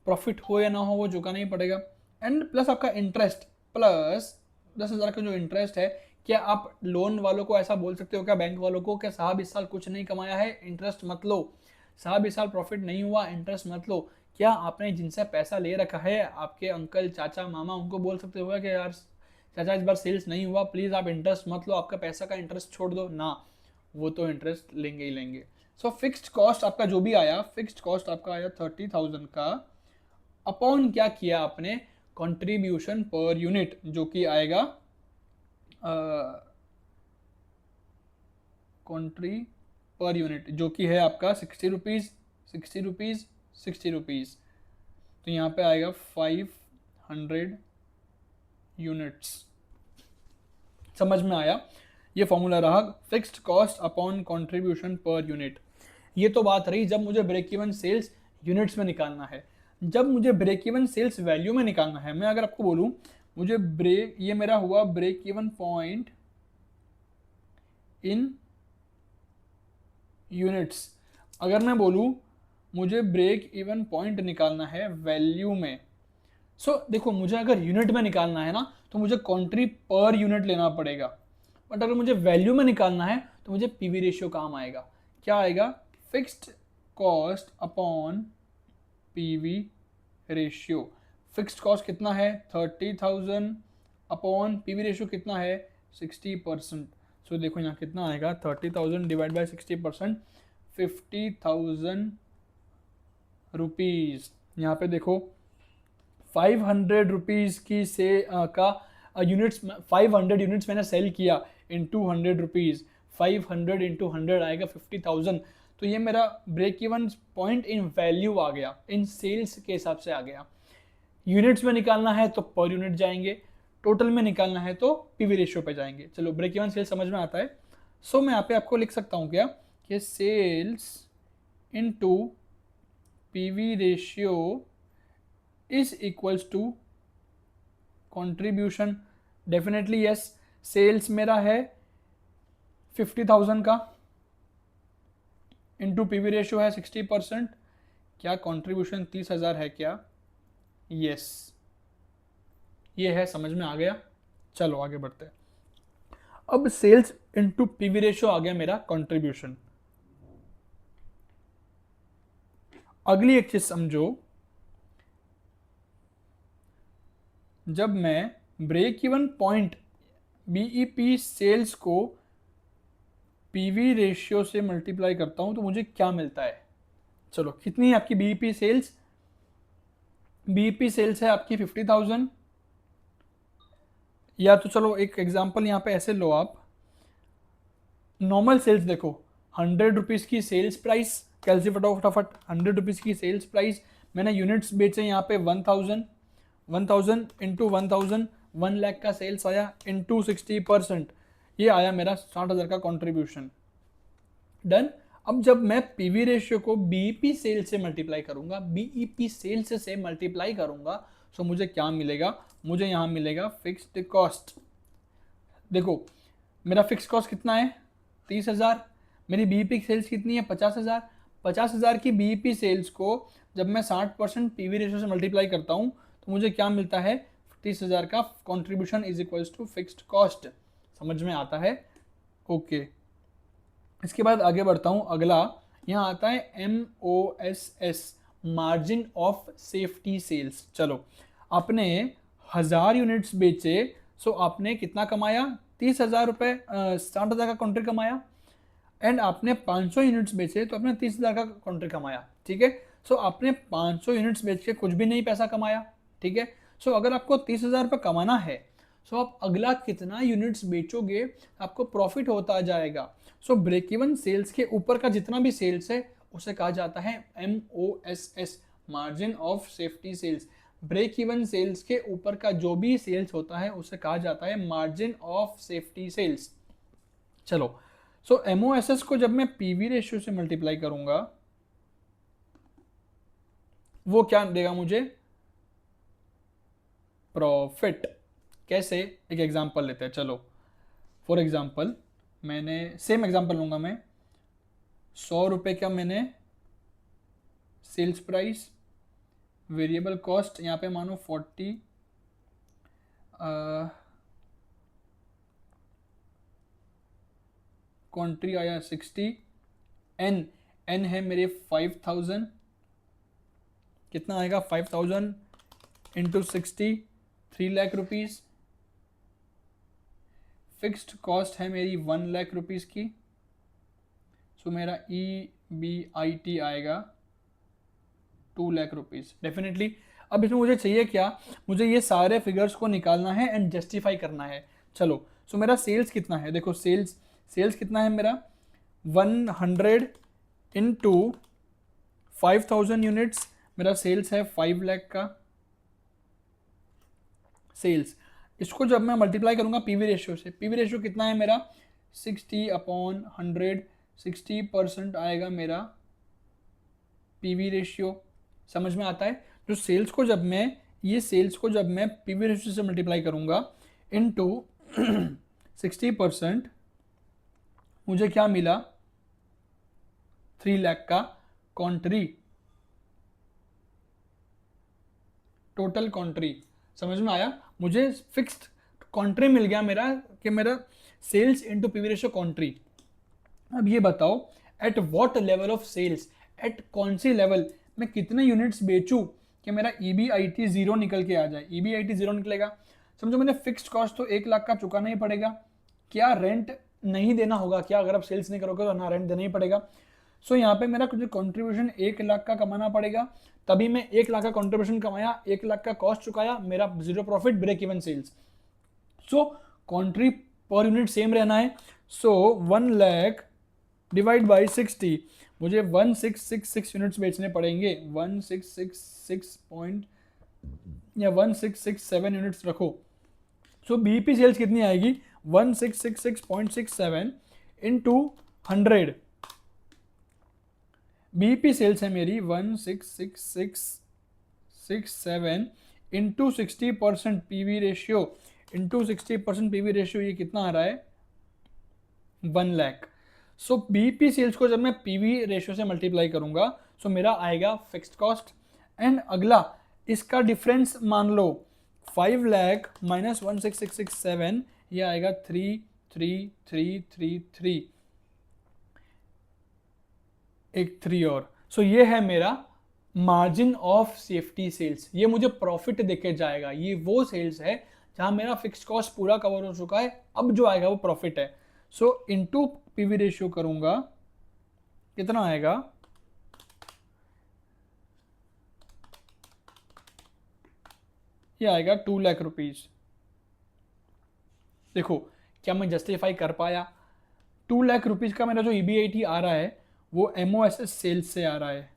प्रॉफिट हो या ना हो वो चुकाना ही पड़ेगा। एंड प्लस आपका इंटरेस्ट, प्लस 10,000 का जो इंटरेस्ट है। क्या आप लोन वालों को ऐसा बोल सकते हो क्या, बैंक वालों को, क्या साहब इस साल कुछ नहीं कमाया है इंटरेस्ट मत लो, साहब इस साल प्रॉफिट नहीं हुआ इंटरेस्ट मत लो? क्या आपने जिनसे पैसा ले रखा है, आपके अंकल चाचा मामा, उनको बोल सकते हो कि यार चाचा इस बार सेल्स नहीं हुआ, प्लीज़ आप इंटरेस्ट मत लो, आपका पैसा का इंटरेस्ट छोड़ दो ना, वो तो इंटरेस्ट लेंगे ही लेंगे। सो फिक्स्ड कॉस्ट आपका जो भी आया, फिक्स्ड कॉस्ट आपका आया 30,000 का, अपॉन क्या किया आपने? कंट्रीब्यूशन पर यूनिट, जो कि आएगा कंट्री पर यूनिट, जो कि है आपका 60 रुपीज़, 60 रुपीज़, 60 रुपीज़। तो यहाँ पे आएगा 500 यूनिट्स। समझ में आया? ये फॉर्मूला रहा fixed cost upon contribution per unit. ये तो बात रही जब मुझे ब्रेक इवन सेल्स यूनिट्स में निकालना है। जब मुझे ब्रेक इवन सेल्स वैल्यू में निकालना है, मैं अगर आपको बोलूं मुझे ब्रेक, ये मेरा हुआ break even point in units. अगर मैं बोलूं मुझे ब्रेक इवन पॉइंट निकालना है वैल्यू में, सो देखो मुझे अगर यूनिट में निकालना है ना तो मुझे कॉन्ट्री पर यूनिट लेना पड़ेगा, बट अगर मुझे वैल्यू में निकालना है तो मुझे पीवी रेशियो काम आएगा। क्या आएगा? Fixed cost upon PV ratio. Fixed cost कितना है? 30,000 अपॉन पीवी रेशियो कितना है? 60%। सो देखो यहाँ कितना आएगा? 30,000 डिवाइड बाई 60%, 50,000 रुपीज़। यहाँ पे देखो 500 रुपीज़ की से का यूनिट्स, 500 यूनिट्स मैंने सेल किया इन 200 रुपीज़, 500 इंटू 100 आएगा 50,000। तो ये मेरा break even point in value आ गया, इन सेल्स के हिसाब से आ गया। यूनिट्स में निकालना है तो पर यूनिट जाएंगे, टोटल में निकालना है तो पीवी रेशियो पे जाएंगे। चलो ब्रेक इवन सेल्स समझ में आता है। सो मैं यहाँ पे आपको लिख सकता हूँ क्या कि sales into PV ratio is equals to contribution. Definitely yes, sales मेरा है 50,000 का, इंटू पीवी रेशियो है 60%, क्या कंट्रीब्यूशन 30,000 है क्या? यस, ये है, समझ में आ गया। चलो आगे बढ़ते हैं। अब सेल्स इनटू पीवी रेशियो आ गया मेरा कंट्रीब्यूशन। अगली एक चीज समझो, जब मैं break even point BEP sales को पीवी रेशियो से मल्टीप्लाई करता हूं तो मुझे क्या मिलता है। चलो, कितनी है आपकी बीईपी सेल्स? बीईपी सेल्स है आपकी 50,000। या तो चलो एक एग्जांपल यहाँ पे ऐसे लो आप, नॉर्मल सेल्स देखो, 100 रुपीज़ की सेल्स प्राइस, कैलसी फटाफट 100 रुपीज़ की सेल्स प्राइस, मैंने यूनिट्स बेचे यहाँ पे 1000, 1000 इंटू 1000, 1 लाख का सेल्स आया, इंटू 60%, ये आया मेरा 60,000 का कॉन्ट्रीब्यूशन। डन। अब जब मैं पीवी रेशियो को बीईपी सेल से मल्टीप्लाई करूंगा, बीईपी सेल्स से मल्टीप्लाई करूंगा, तो मुझे क्या मिलेगा? मुझे यहाँ मिलेगा फिक्स्ड कॉस्ट। देखो मेरा फिक्स कॉस्ट कितना है? 30,000। मेरी बीईपी सेल्स कितनी है? 50,000। 50,000 की बीईपी सेल्स को जब मैं 60% पीवी रेशियो से मल्टीप्लाई करता हूँ तो मुझे क्या मिलता है? 30,000 का contribution is equals to fixed cost. समझ में आता है? ओके। इसके बाद आगे बढ़ता हूँ। अगला यहाँ आता है MOSS, margin of safety sales. चलो, आपने 1000 यूनिट्स बेचे, सो आपने कितना कमाया? 30,000 रुपये, 60,000 का कॉन्ट्री कमाया। एंड आपने 500 यूनिट्स बेचे तो आपने 30,000 का कॉन्ट्री कमाया। ठीक है, सो आपने 500 यूनिट्स बेच के कुछ भी नहीं पैसा कमाया। ठीक है, सो अगर आपको 30,000 रुपये कमाना है, सो आप अगला कितना यूनिट्स बेचोगे आपको प्रॉफिट होता जाएगा। सो ब्रेक इवन सेल्स के ऊपर का जितना भी सेल्स है उसे कहा जाता है MOSS, margin of safety sales. Break even sales के ऊपर का जो भी सेल्स होता है उसे कहा जाता है मार्जिन ऑफ सेफ्टी सेल्स। चलो, सो MOSS को जब मैं पीवी रेशियो से मल्टीप्लाई करूंगा, वो क्या देगा मुझे? प्रॉफिट। कैसे? एक एग्जांपल लेते हैं। चलो, फॉर एग्जांपल मैंने सेम एग्जांपल लूंगा मैं, 100 रुपये का मैंने सेल्स प्राइस, वेरिएबल कॉस्ट यहाँ पे मानो 40, कॉन्ट्री आया 60, एन है मेरे 5000, कितना आएगा? 5000 into 60, 3 lakh rupees. Fixed cost है मेरी 1 लाख रुपीज़ की, सो मेरा EBIT आएगा 2 लाख रुपीज़ डेफिनेटली। अब इसमें मुझे चाहिए क्या? मुझे ये सारे फिगर्स को निकालना है एंड जस्टिफाई करना है। चलो, सो मेरा सेल्स कितना है? देखो सेल्स कितना है मेरा? 100 इंटू 5000 यूनिट्स, मेरा सेल्स है 5 लाख का सेल्स। इसको जब मैं मल्टीप्लाई करूंगा पीवी रेशियो से, पीवी रेशियो कितना है मेरा? 60/100, 60% आएगा मेरा पीवी रेशियो। समझ में आता है? जो सेल्स को जब मैं पीवी रेशियो से मल्टीप्लाई करूंगा इनटू 60%, मुझे क्या मिला? 3 लाख का कॉन्ट्री, टोटल कॉन्ट्री। समझ में आया? मुझे फिक्स्ड कॉन्ट्री मिल गया मेरा, कि मेरा sales into PV ratio contri. अब ये बताओ, at what level of sales, at कौन सी लेवल मैं कितने यूनिट्स बेचूं कि मेरा EBIT 0 निकल के आ जाए। EBIT 0 निकलेगा, समझो मैंने फिक्स्ड कॉस्ट तो 1 लाख का चुकाना ही पड़ेगा। क्या रेंट नहीं देना होगा क्या? अगर आप सेल्स नहीं करोगे तो ना रेंट देना ही पड़ेगा। सो यहाँ पे मेरा कुछ कॉन्ट्रीब्यूशन 1 लाख का कमाना पड़ेगा, तभी मैं 1 लाख का कॉन्ट्रीब्यूशन कमाया, 1 लाख का कॉस्ट चुकाया, मेरा 0 प्रॉफिट, ब्रेक इवन सेल्स। सो कॉन्ट्री पर यूनिट सेम रहना है। सो 1 लाख डिवाइड बाई 60, मुझे 1666 यूनिट्स बेचने पड़ेंगे। 1666 पॉइंट या 1667 यूनिट्स रखो। सो बीईपी सेल्स कितनी आएगी? 1666.67 इंटू 100। बीईपी सेल्स है मेरी 166667 into 60% PV ratio, into 60% PV ratio, ये कितना आ रहा है? 1 लाख। सो बीईपी सेल्स को जब मैं पीवी रेशियो से मल्टीप्लाई करूंगा, सो मेरा आएगा फिक्स्ड कॉस्ट। एंड अगला इसका डिफरेंस मान लो 5 लाख माइनस 16667, ये आएगा 33333, एक 3 और। सो ये है मेरा मार्जिन ऑफ सेफ्टी सेल्स, ये मुझे प्रॉफिट देके जाएगा। ये वो सेल्स है जहां मेरा फिक्स कॉस्ट पूरा कवर हो चुका है, अब जो आएगा वो प्रॉफिट है। सो इनटू पीवी रेशियो करूंगा, कितना आएगा, ये आएगा 2 लाख रुपीज। देखो क्या मैं जस्टिफाई कर पाया? 2 लाख रुपीज का मेरा जो ईबीआईटी आ रहा है वो एमओएसएस सेल्स से आ रहा है।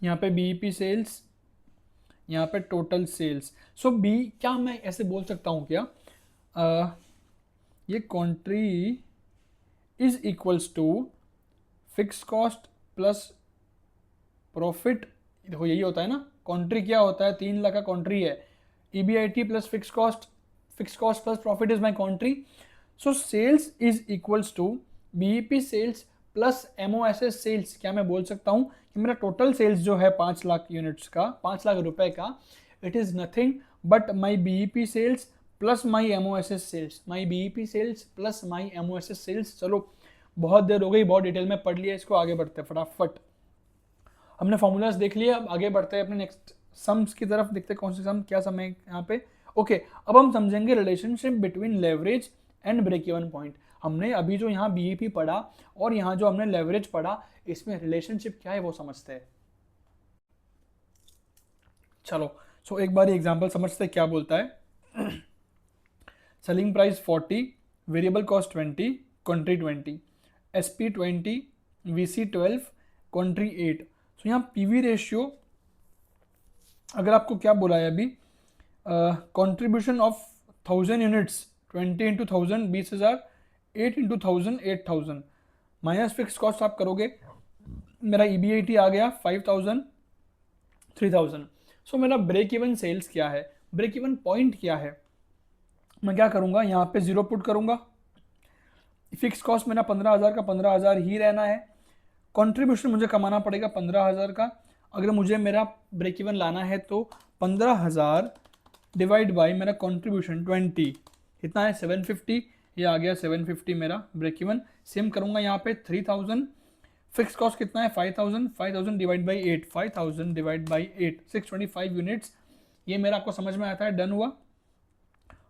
यहाँ पे बीईपी सेल्स, यहाँ पे टोटल सेल्स। सो बी, क्या मैं ऐसे बोल सकता हूँ क्या, ये contri is equals to fix cost plus profit. देखो यही होता है ना, कॉन्ट्री क्या होता है, 3 लाख का कॉन्ट्री है, EBIT plus fix cost plus profit is my contri. So sales is equals to BEP sales plus MOSS sales. क्या मैं बोल सकता हूँ कि मेरा टोटल सेल्स जो है 5 लाख यूनिट्स का, 5 लाख रुपए का, it is nothing but my BEP sales plus my MOSS sales, my BEP sales plus my MOSS sales. चलो बहुत देर हो गई, बहुत डिटेल में पढ़ लिया, इसको आगे बढ़ते हैं फटाफट। हमने फॉर्मूलाज देख लिए, अब आगे बढ़ते हैं अपने नेक्स्ट सम्स की तरफ, देखते हैं कौन से सम, क्या सम है यहाँ पे। ओके, अब हम समझेंगे relationship between leverage and break even point. हमने अभी जो यहाँ बीईपी पढ़ा और यहाँ जो हमने लेवरेज पढ़ा, इसमें रिलेशनशिप क्या है वो समझते हैं। चलो सो एक बार एग्जांपल समझते हैं क्या बोलता है। Selling price 40, variable cost 20, country 20, SP 20, VC 12, country 8। सो यहाँ पीवी रेशियो, अगर आपको क्या बोला है अभी, contribution of 1000 units 20 into 1000 20,000, 8 into 1000 8000, minus fix cost आप करोगे, मेरा ईबीआईटी आ गया 5000 3000। सो मेरा ब्रेक इवन सेल्स क्या है, ब्रेक इवन पॉइंट क्या है, मैं क्या करूंगा, यहाँ पे 0 पुट करूंगा, फिक्स कॉस्ट मेरा 15,000 का 15,000 ही रहना है, कंट्रीब्यूशन मुझे कमाना पड़ेगा 15,000 का। अगर मुझे मेरा ब्रेक इवन लाना है तो 15,000 डिवाइड बाई मेरा कंट्रीब्यूशन 20, कितना है 750, ये आ गया 750 मेरा ब्रेक इवन। सेम करूंगा यहाँ पे 3000, फिक्स कॉस्ट कितना है 5000, 5000 divide by 8, 5000 divide by 8, 625 units. ये मेरा आपको समझ में आता है, डन हुआ।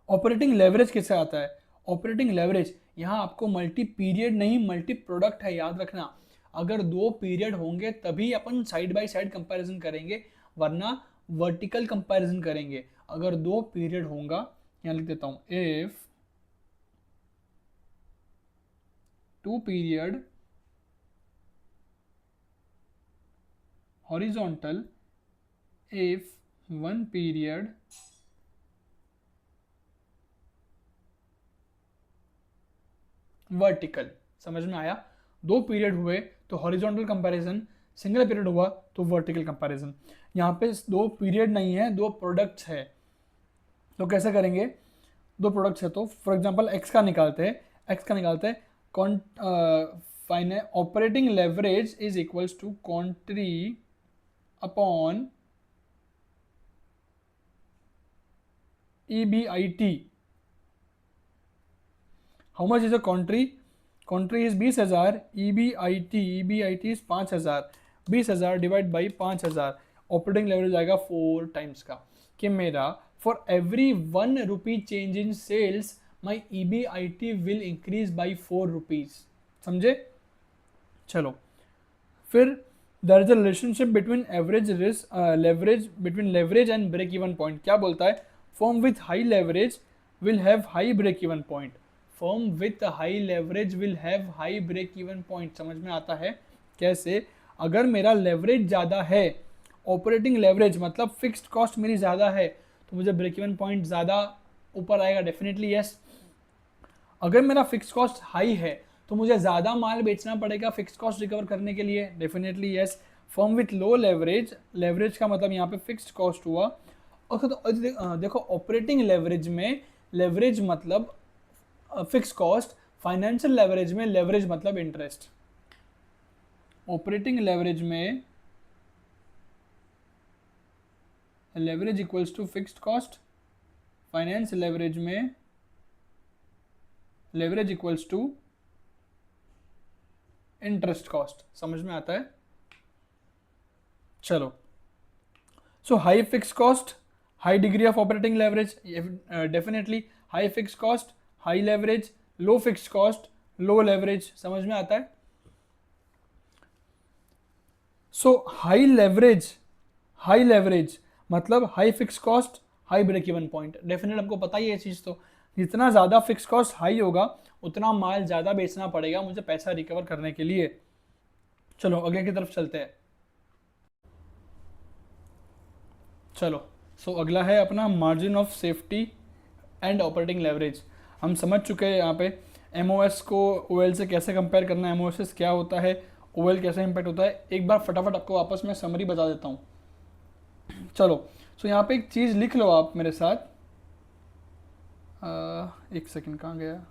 ऑपरेटिंग लेवरेज किससे आता है, ऑपरेटिंग लेवरेज यहाँ आपको मल्टी पीरियड नहीं मल्टी प्रोडक्ट है, याद रखना। अगर 2 पीरियड होंगे तभी अपन साइड बाय साइड कंपैरिजन करेंगे, वरना वर्टिकल कंपैरिजन करेंगे। अगर 2 पीरियड होगा, यहाँ लिख देता हूँ, if 2 period horizontal, if 1 period vertical. समझ में आया? 2 पीरियड हुए तो हॉरिजॉन्टल कंपैरिजन, सिंगल पीरियड हुआ तो वर्टिकल कंपैरिजन। यहाँ पे 2 पीरियड नहीं है, 2 प्रोडक्ट्स है, तो कैसे करेंगे, 2 प्रोडक्ट्स है तो फॉर एग्जांपल एक्स का निकालते हैं, operating leverage is equals to contri upon EBIT. How much is a country? Country is 20,000, EBIT is 5,000, 20,000 divide by 5,000, operating leverage आएगा 4 टाइम्स का, कि मेरा for every 1 rupee change in sales my EBIT will increase by 4 rupees. समझे? चलो फिर there is a relationship between leverage and break even point। क्या बोलता है, firm with high leverage will have high break even point, firm with high leverage will have high break even point। समझ में आता है कैसे? अगर मेरा लेवरेज ज़्यादा है, ऑपरेटिंग लेवरेज मतलब फिक्स्ड कॉस्ट मेरी ज़्यादा है, तो मुझे ब्रेक इवन पॉइंट ज़्यादा ऊपर आएगा, डेफिनेटली यस। अगर मेरा फिक्स कॉस्ट हाई है तो मुझे ज़्यादा माल बेचना पड़ेगा फिक्स कॉस्ट रिकवर करने के लिए, definitely yes. Firm with low leverage, leverage का मतलब यहाँ पे फिक्स्ड कॉस्ट हुआ। और तो देखो ऑपरेटिंग लेवरेज में लेवरेज मतलब फिक्स कॉस्ट, फाइनेंशियल लेवरेज में लेवरेज मतलब इंटरेस्ट। ऑपरेटिंग लेवरेज में leverage equals to fixed cost, finance leverage में leverage equals to interest cost. समझ में आता है? चलो, so high fix cost, high degree of operating leverage, definitely high fix cost, high leverage, low fix cost, low leverage. समझ में आता है? सो हाई लेवरेज मतलब high fix cost, high break even point. Definite हमको पता ही है ये चीज़। तो जितना ज़्यादा फिक्स कॉस्ट हाई होगा उतना माल ज़्यादा बेचना पड़ेगा मुझे पैसा रिकवर करने के लिए। चलो अगले की तरफ चलते हैं। चलो, सो अगला है अपना margin of safety and operating leverage. हम समझ चुके हैं यहाँ पे एमओएस को ओएल से कैसे कंपेयर करना है, एमओएस क्या होता है, ओएल कैसे इम्पैक्ट होता है। एक बार फटाफट आपको वापस में समरी बता देता हूँ। चलो, सो यहाँ पे एक चीज़ लिख लो आप मेरे साथ। एक सेकंड, कहाँ गया?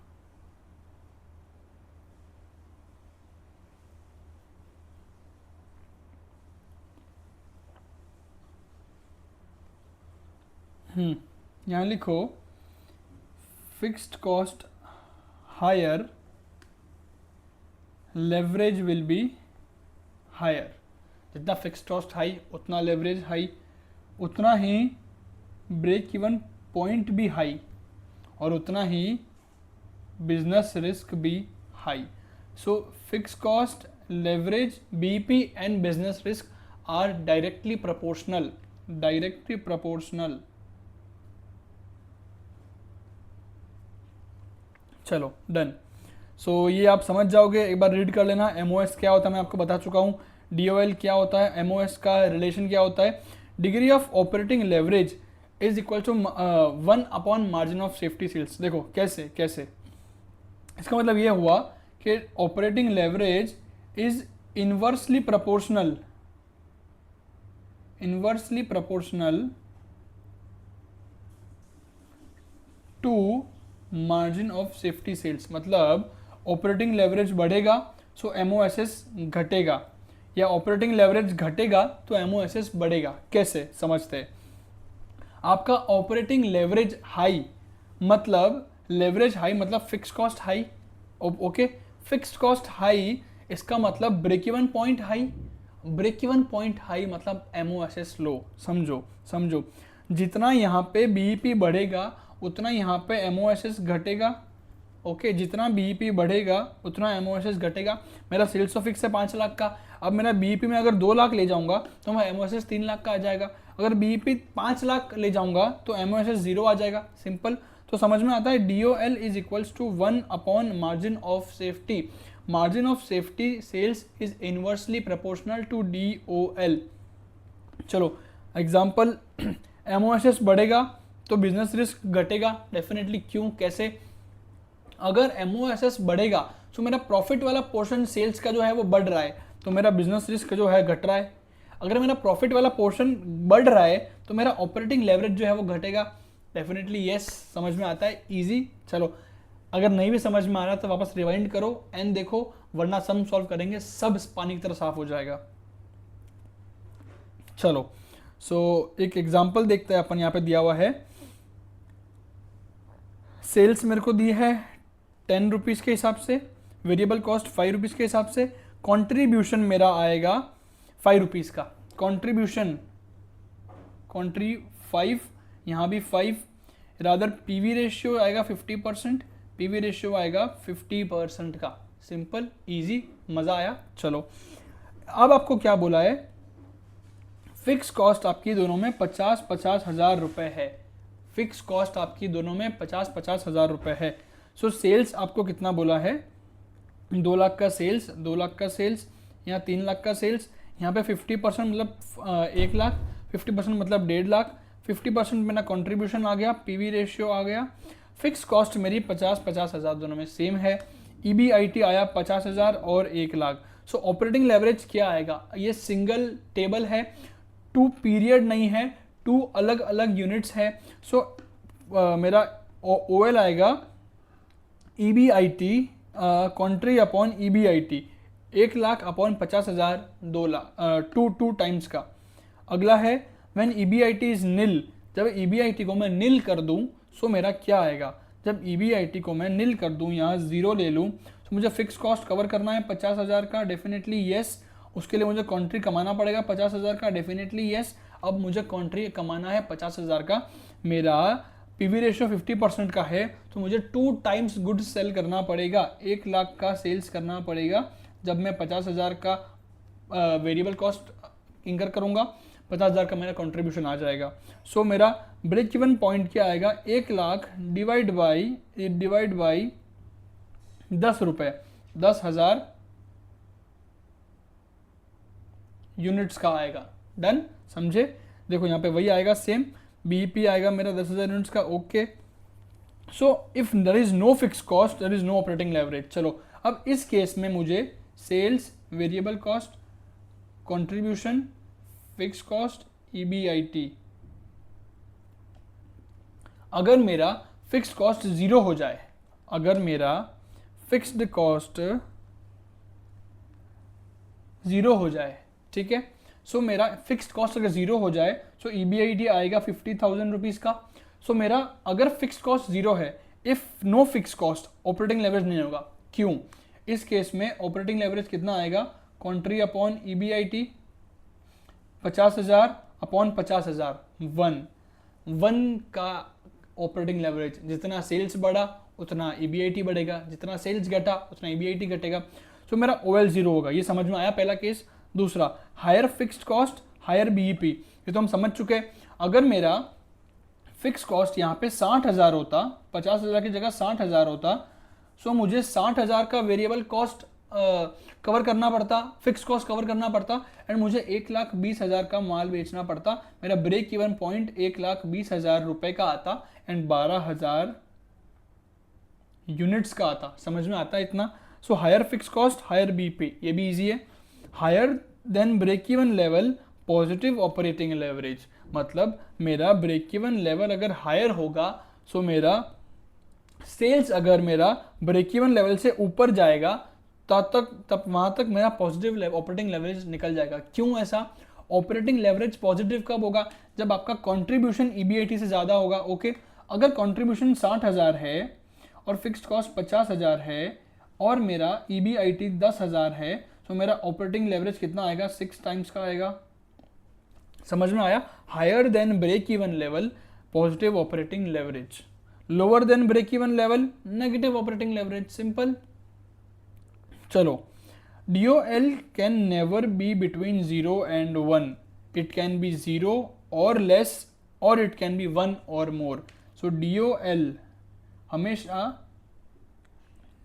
यहाँ लिखो fixed cost higher, leverage will be higher. जितना फिक्स्ड कॉस्ट हाई उतना लेवरेज हाई, उतना ही ब्रेक इवन पॉइंट भी हाई और उतना ही बिजनेस रिस्क भी high. So fix cost, leverage, BP and business risk are directly proportional. चलो डन। सो ये आप समझ जाओगे, एक बार रीड कर लेना। एमओएस क्या होता है मैं आपको बता चुका हूँ, डीओएल क्या होता है, एमओएस का रिलेशन क्या होता है। Degree of operating leverage is equal to 1 upon margin of safety sales. देखो कैसे कैसे, इसका मतलब ये हुआ कि operating leverage is inversely proportional to margin of safety sales. मतलब ऑपरेटिंग लेवरेज बढ़ेगा सो एमओएसएस घटेगा, या ऑपरेटिंग लेवरेज घटेगा तो एमओएसएस बढ़ेगा। कैसे समझते हैं? आपका ऑपरेटिंग लेवरेज हाई मतलब, लेवरेज हाई मतलब fix cost high. Okay, fixed cost high इसका मतलब break even point high, break even point high मतलब एमओएसएस लो। समझो, जितना यहाँ पे बीईपी बढ़ेगा उतना यहाँ पे एमओएसएस घटेगा। ओके, जितना बीईपी बढ़ेगा उतना एमओएसएस घटेगा। मेरा सेल्स ऑफ फिक्स है 5 लाख का, अब मेरा बीईपी में अगर 2 लाख ले जाऊंगा तो मैं एमओएसएस 3 लाख का आ जाएगा। अगर बीईपी 5 लाख ले जाऊंगा तो एमओएसएस 0 आ जाएगा। सिंपल। तो समझ में आता है, DOL is equals to 1 upon margin of safety. Margin of safety sales is inversely proportional to DOL. चलो एग्जाम्पल, एमओएसएस बढ़ेगा तो बिजनेस रिस्क घटेगा। डेफिनेटली। क्यों, कैसे? अगर एमओएसएस बढ़ेगा तो मेरा प्रॉफिट वाला पोर्शन सेल्स का जो है वो बढ़ रहा है तो मेरा बिजनेस रिस्क जो है घट रहा है। अगर मेरा प्रॉफिट वाला पोर्शन बढ़ रहा है तो मेरा ऑपरेटिंग लेवरेज जो है वो घटेगा। डेफिनेटली यस, समझ में आता है, इजी। चलो, अगर नहीं भी समझ में आ रहा तो वापस रिवाइंड करो एंड देखो, वरना सम सॉल्व करेंगे सब पानी की तरह साफ हो जाएगा। चलो, सो एक एग्जांपल देखते हैं अपन। यहाँ पे दिया हुआ है सेल्स मेरे को दी है 10 रुपीज़ के हिसाब से, वेरिएबल कॉस्ट 5 रुपीज़ के हिसाब से, कंट्रीब्यूशन मेरा आएगा 5 रुपीज़ का। कंट्री 5, यहाँ भी 5, रादर पीवी रेशियो आएगा 50%, पीवी रेशियो आएगा 50% का। सिंपल, इजी, मज़ा आया। चलो, अब आपको क्या बोला है, फिक्स कॉस्ट आपकी दोनों में 50-50 हज़ार रुपये है। फिक्स कॉस्ट आपकी दोनों में 50-50 हज़ार रुपये है। सो सेल्स आपको कितना बोला है, 2 लाख का सेल्स, 2 लाख का सेल्स, यहाँ 3 लाख का सेल्स, यहाँ पे 50% मतलब 1 लाख, 50% मतलब 1.5 लाख, 50% मेरा कंट्रीब्यूशन आ गया, पीवी रेशियो आ गया। फिक्स कॉस्ट मेरी 50-50 हज़ार दोनों में सेम है। ईबीआईटी आया 50 हज़ार और 1 लाख। सो ऑपरेटिंग लेवरेज क्या आएगा, ये सिंगल टेबल है, 2 पीरियड नहीं है, 2 अलग अलग यूनिट्स है। सो मेरा ओएल आएगा EBIT country upon EBIT 1 lakh upon 50 हज़ार, 2 लाख, 2 टाइम्स का। अगला है व्हेन EBIT इज नील, जब EBIT को मैं नील कर दूं सो मेरा क्या आएगा, जब EBIT को मैं नील कर दूं, यहाँ 0 ले लूं, तो मुझे फिक्स कॉस्ट कवर करना है 50,000 का, डेफिनेटली यस। उसके लिए मुझे कॉन्ट्री कमाना पड़ेगा 50,000 का, डेफिनेटली यस। अब मुझे कॉन्ट्री कमाना है 50,000 का, मेरा PV रेशियो 50% का है, तो मुझे 2 टाइम्स गुड्स सेल करना पड़ेगा, 1 लाख का सेल्स करना पड़ेगा जब मैं 50,000 का वेरिएबल कॉस्ट इंकर करूंगा, 50,000 का मेरा कंट्रीब्यूशन आ जाएगा। सो मेरा ब्रेक इवन पॉइंट क्या आएगा, 1 लाख डिवाइड बाई 10 रुपये, 10,000 यूनिट्स का आएगा। डन, समझे? देखो यहाँ पे वही आएगा सेम, BEP आएगा मेरा 10,000 यूनिट्स का। Okay, so if there is no fix cost there is no operating leverage. चलो अब इस केस में मुझे sales, variable cost, contribution, fix cost, EBIT, अगर मेरा फिक्स कॉस्ट 0 हो जाए, अगर मेरा फिक्स्ड कॉस्ट 0 हो जाए, ठीक है, सो मेरा फिक्स्ड कॉस्ट अगर 0 हो जाए सो EBIT आएगा 50,000 रुपीज़ का। सो मेरा अगर फिक्स्ड कॉस्ट 0 है, if no fix cost, operating leverage नहीं होगा। क्यों? इस केस में ऑपरेटिंग लेवरेज कितना आएगा, कॉन्ट्री अपॉन EBIT, 50,000 अपॉन 50,000, 1 का ऑपरेटिंग लेवरेज। जितना सेल्स बढ़ा उतना EBIT बढ़ेगा, जितना सेल्स घटा उतना EBIT घटेगा। सो मेरा OL 0 होगा। ये समझ में आया पहला केस। दूसरा, higher fixed cost higher BEP, ये तो हम समझ चुके। अगर मेरा फिक्स कॉस्ट यहाँ पे 60,000 होता, 50,000 की जगह 60,000 होता, सो मुझे 60,000 का वेरिएबल कॉस्ट कवर करना पड़ता, फिक्स कॉस्ट कवर करना पड़ता, एंड मुझे 1,20,000 का माल बेचना पड़ता। मेरा ब्रेक इवन पॉइंट 1,20,000 रुपए का आता एंड 12,000 यूनिट्स का आता। समझ में आता है इतना? So higher fix cost higher BEP, ये भी इजी है। Higher than break even level positive operating leverage, मतलब मेरा ब्रेक इवन लेवल अगर हायर होगा सो मेरा सेल्स अगर मेरा ब्रेक इवन लेवल से ऊपर जाएगा तब वहां तक मेरा पॉजिटिव ऑपरेटिंग लेवरेज निकल जाएगा। क्यों ऐसा? ऑपरेटिंग लेवरेज पॉजिटिव कब होगा? जब आपका कंट्रीब्यूशन EBIT से ज़्यादा होगा। ओके, अगर कंट्रीब्यूशन 60,000 है और फिक्स्ड कॉस्ट 50,000 है और मेरा EBIT 10,000 है, तो मेरा ऑपरेटिंग लेवरेज कितना आएगा? 6 टाइम्स का आएगा। समझ में आया? Higher than break even level positive operating leverage, lower than break even level negative operating leverage. Simple. चलो, DOL can never be between 0 and 1, it can be 0 और लेस और इट कैन बी 1 और मोर। सो DOL हमेशा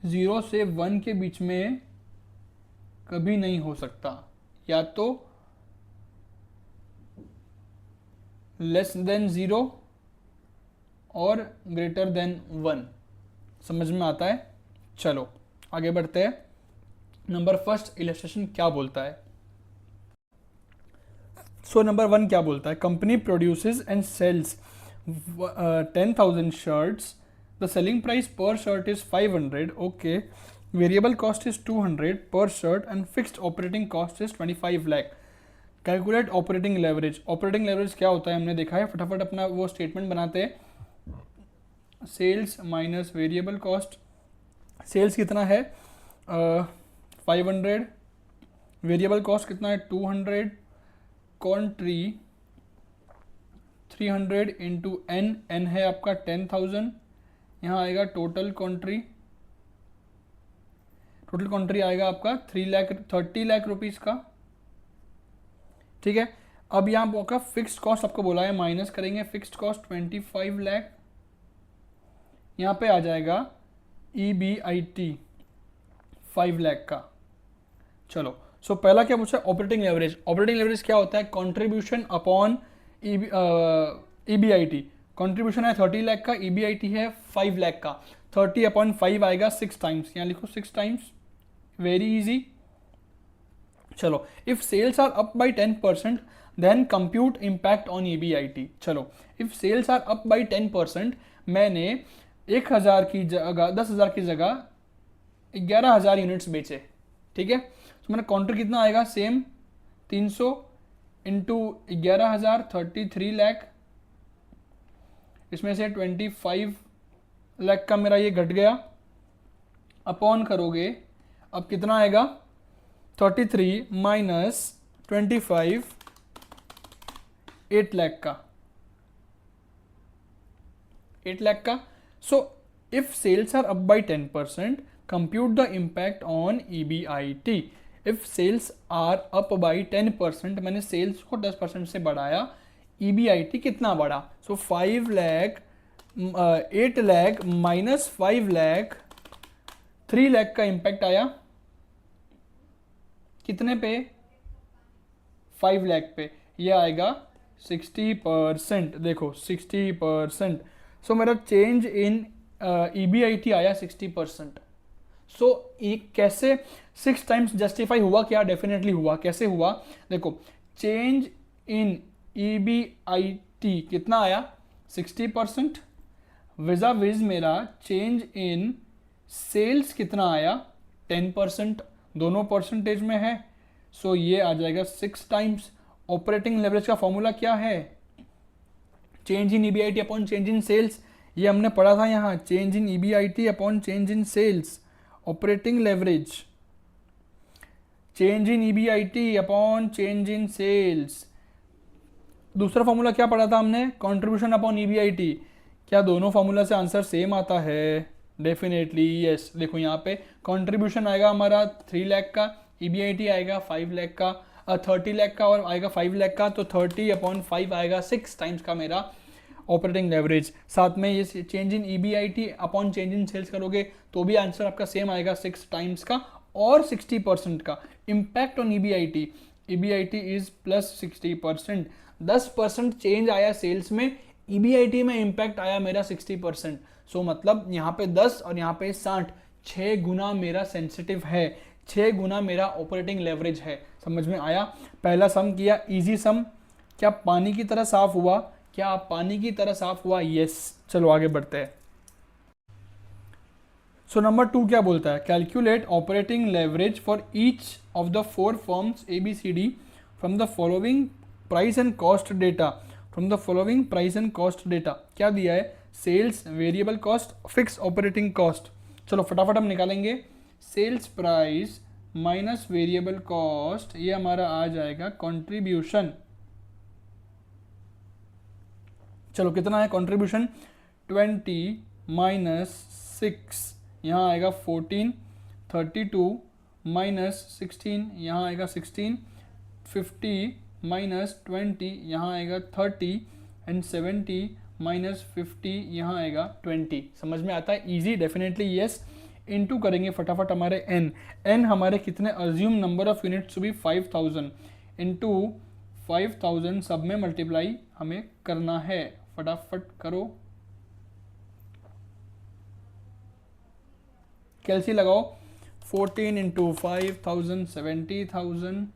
0 से 1 के बीच में कभी नहीं हो सकता, या तो लेस देन 0 और ग्रेटर देन 1। समझ में आता है? चलो आगे बढ़ते हैं। नंबर फर्स्ट इलस्ट्रेशन क्या बोलता है? सो नंबर 1 क्या बोलता है? Company produces and sales 10,000 shirts, the selling price per shirt is 500, okay, variable cost is 200 per shirt and fixed operating cost is 25 lakh. Calculate operating leverage. Operating leverage क्या होता है हमने देखा है, फटाफट अपना वो स्टेटमेंट बनाते हैं। Sales minus variable cost, sales कितना है 500, वेरिएबल कॉस्ट कितना है 200, कॉन्ट्री 300 इंटू एन है आपका 10,000, यहाँ आएगा टोटल कॉन्ट्री आएगा आपका 30 लाख रुपीज़ का। ठीक है, अब यहाँ आपका फिक्स्ड कॉस्ट आपको बोला है, माइनस करेंगे फिक्स्ड कॉस्ट 25 लाख, यहाँ पे आ जाएगा EBIT 5 लाख का। चलो, सो पहला क्या पूछा? Operating leverage. ऑपरेटिंग लेवरेज क्या होता है? Contribution upon EBIT। कंट्रीब्यूशन है 30 लाख का, EBIT है 5 लाख का, 30 अपॉन 5 आएगा 6 टाइम्स, यहाँ लिखो 6 टाइम्स, वेरी इजी। चलो, if sales are up by 10% then compute impact on EBIT। चलो, if sales are up by 10%, मैंने 1,000 की जगह 10,000 की जगह 11,000 यूनिट्स बेचे, ठीक है, तो मेरा काउंटर कितना आएगा? सेम 300 इंटू 11,000 33 लाख, इसमें से 25 लाख का मेरा ये घट गया, अपॉन करोगे अब कितना आएगा 33 माइनस 25 8 लाख का, 8 लाख का। So if sales are up by 10% compute the impact on EBIT। If sales are up by 10%, मैंने सेल्स को 10% से बढ़ाया, EBIT कितना बढ़ा? सो 5 लाख 8 लाख माइनस 5 लाख 3 लाख का इम्पैक्ट आया कितने पे? 5 लाख पे। ये आएगा 60%, देखो 60%। सो मेरा चेंज इन EBIT आया 60%। सो कैसे 6 टाइम्स जस्टिफाई हुआ? क्या डेफिनेटली हुआ। कैसे हुआ? देखो चेंज इन EBIT कितना आया 60%, विजा विज मेरा चेंज इन सेल्स कितना आया 10%, दोनों परसेंटेज में है। सो ये आ जाएगा 6 टाइम्स। ऑपरेटिंग लेवरेज का फॉर्मूला क्या है? Change in EBIT upon change in sales, ये हमने पढ़ा था यहाँ, change in EBIT upon change in sales. Operating leverage change in EBIT upon change in sales. दूसरा फॉर्मूला क्या पढ़ा था हमने? Contribution upon EBIT। क्या दोनों फॉर्मूला से आंसर सेम आता है? Definitely yes. देखो यहाँ पे कंट्रीब्यूशन आएगा हमारा 3 लाख का, EBIT आएगा 5 लाख का, 30 लाख का और आएगा 5 लाख का, तो 30 अपॉन 5 आएगा 6 टाइम्स का मेरा ऑपरेटिंग लेवरेज। साथ में ये change in EBIT upon change in sales करोगे तो भी आंसर आपका सेम आएगा 6 टाइम्स का और 60% का। Impact on EBIT is plus 60%। 10% change आया सेल्स में, EBIT में इम्पैक्ट आया मेरा 60%। सो मतलब यहाँ पे 10 और यहाँ पे 60, 6 गुना मेरा सेंसिटिव है, 6 गुना मेरा ऑपरेटिंग लेवरेज है। समझ में आया? पहला सम किया, इजी सम। क्या पानी की तरह साफ हुआ? क्या पानी की तरह साफ हुआ? यस। चलो आगे बढ़ते हैं। सो नंबर 2 क्या बोलता है? Calculate operating leverage for each of the 4 firms ABCD from the following price and cost data. From the following price and cost data क्या दिया है? Sales, variable cost, fix operating cost. चलो फटाफट हम निकालेंगे। Sales price minus variable cost, ये हमारा आ जाएगा कंट्रीब्यूशन। चलो कितना है कंट्रीब्यूशन? 20 माइनस 6, यहाँ आएगा 14, 32 माइनस 16, यहाँ आएगा 16, 50 माइनस 20, यहाँ आएगा 30 एंड 70 माइनस 50, यहाँ आएगा 20। समझ में आता है? Easy, definitely yes. इनटू करेंगे फटाफट हमारे n हमारे कितने? Assume number of units to be 5000 into 5000 सब में मल्टीप्लाई हमें करना है। फटाफट करो, कैलसी लगाओ। 14 इंटू 5000 70,000,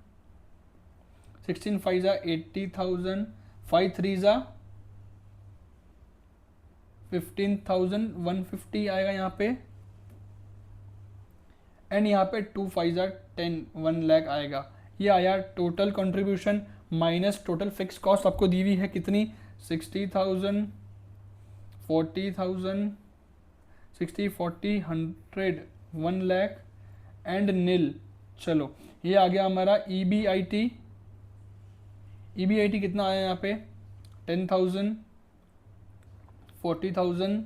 16 5 80,000, 5 3 15,000, 150 आएगा यहाँ पे, एंड यहाँ पे 2 5 10, 1 लाख आएगा। ये आया total contribution minus total fix cost आपको दी हुई है कितनी? 60,000, 40,000, 60 40 100, 1 लाख एंड नील। चलो ये आ गया हमारा EBIT। EBIT कितना आया यहाँ पे? 10,000, 40,000,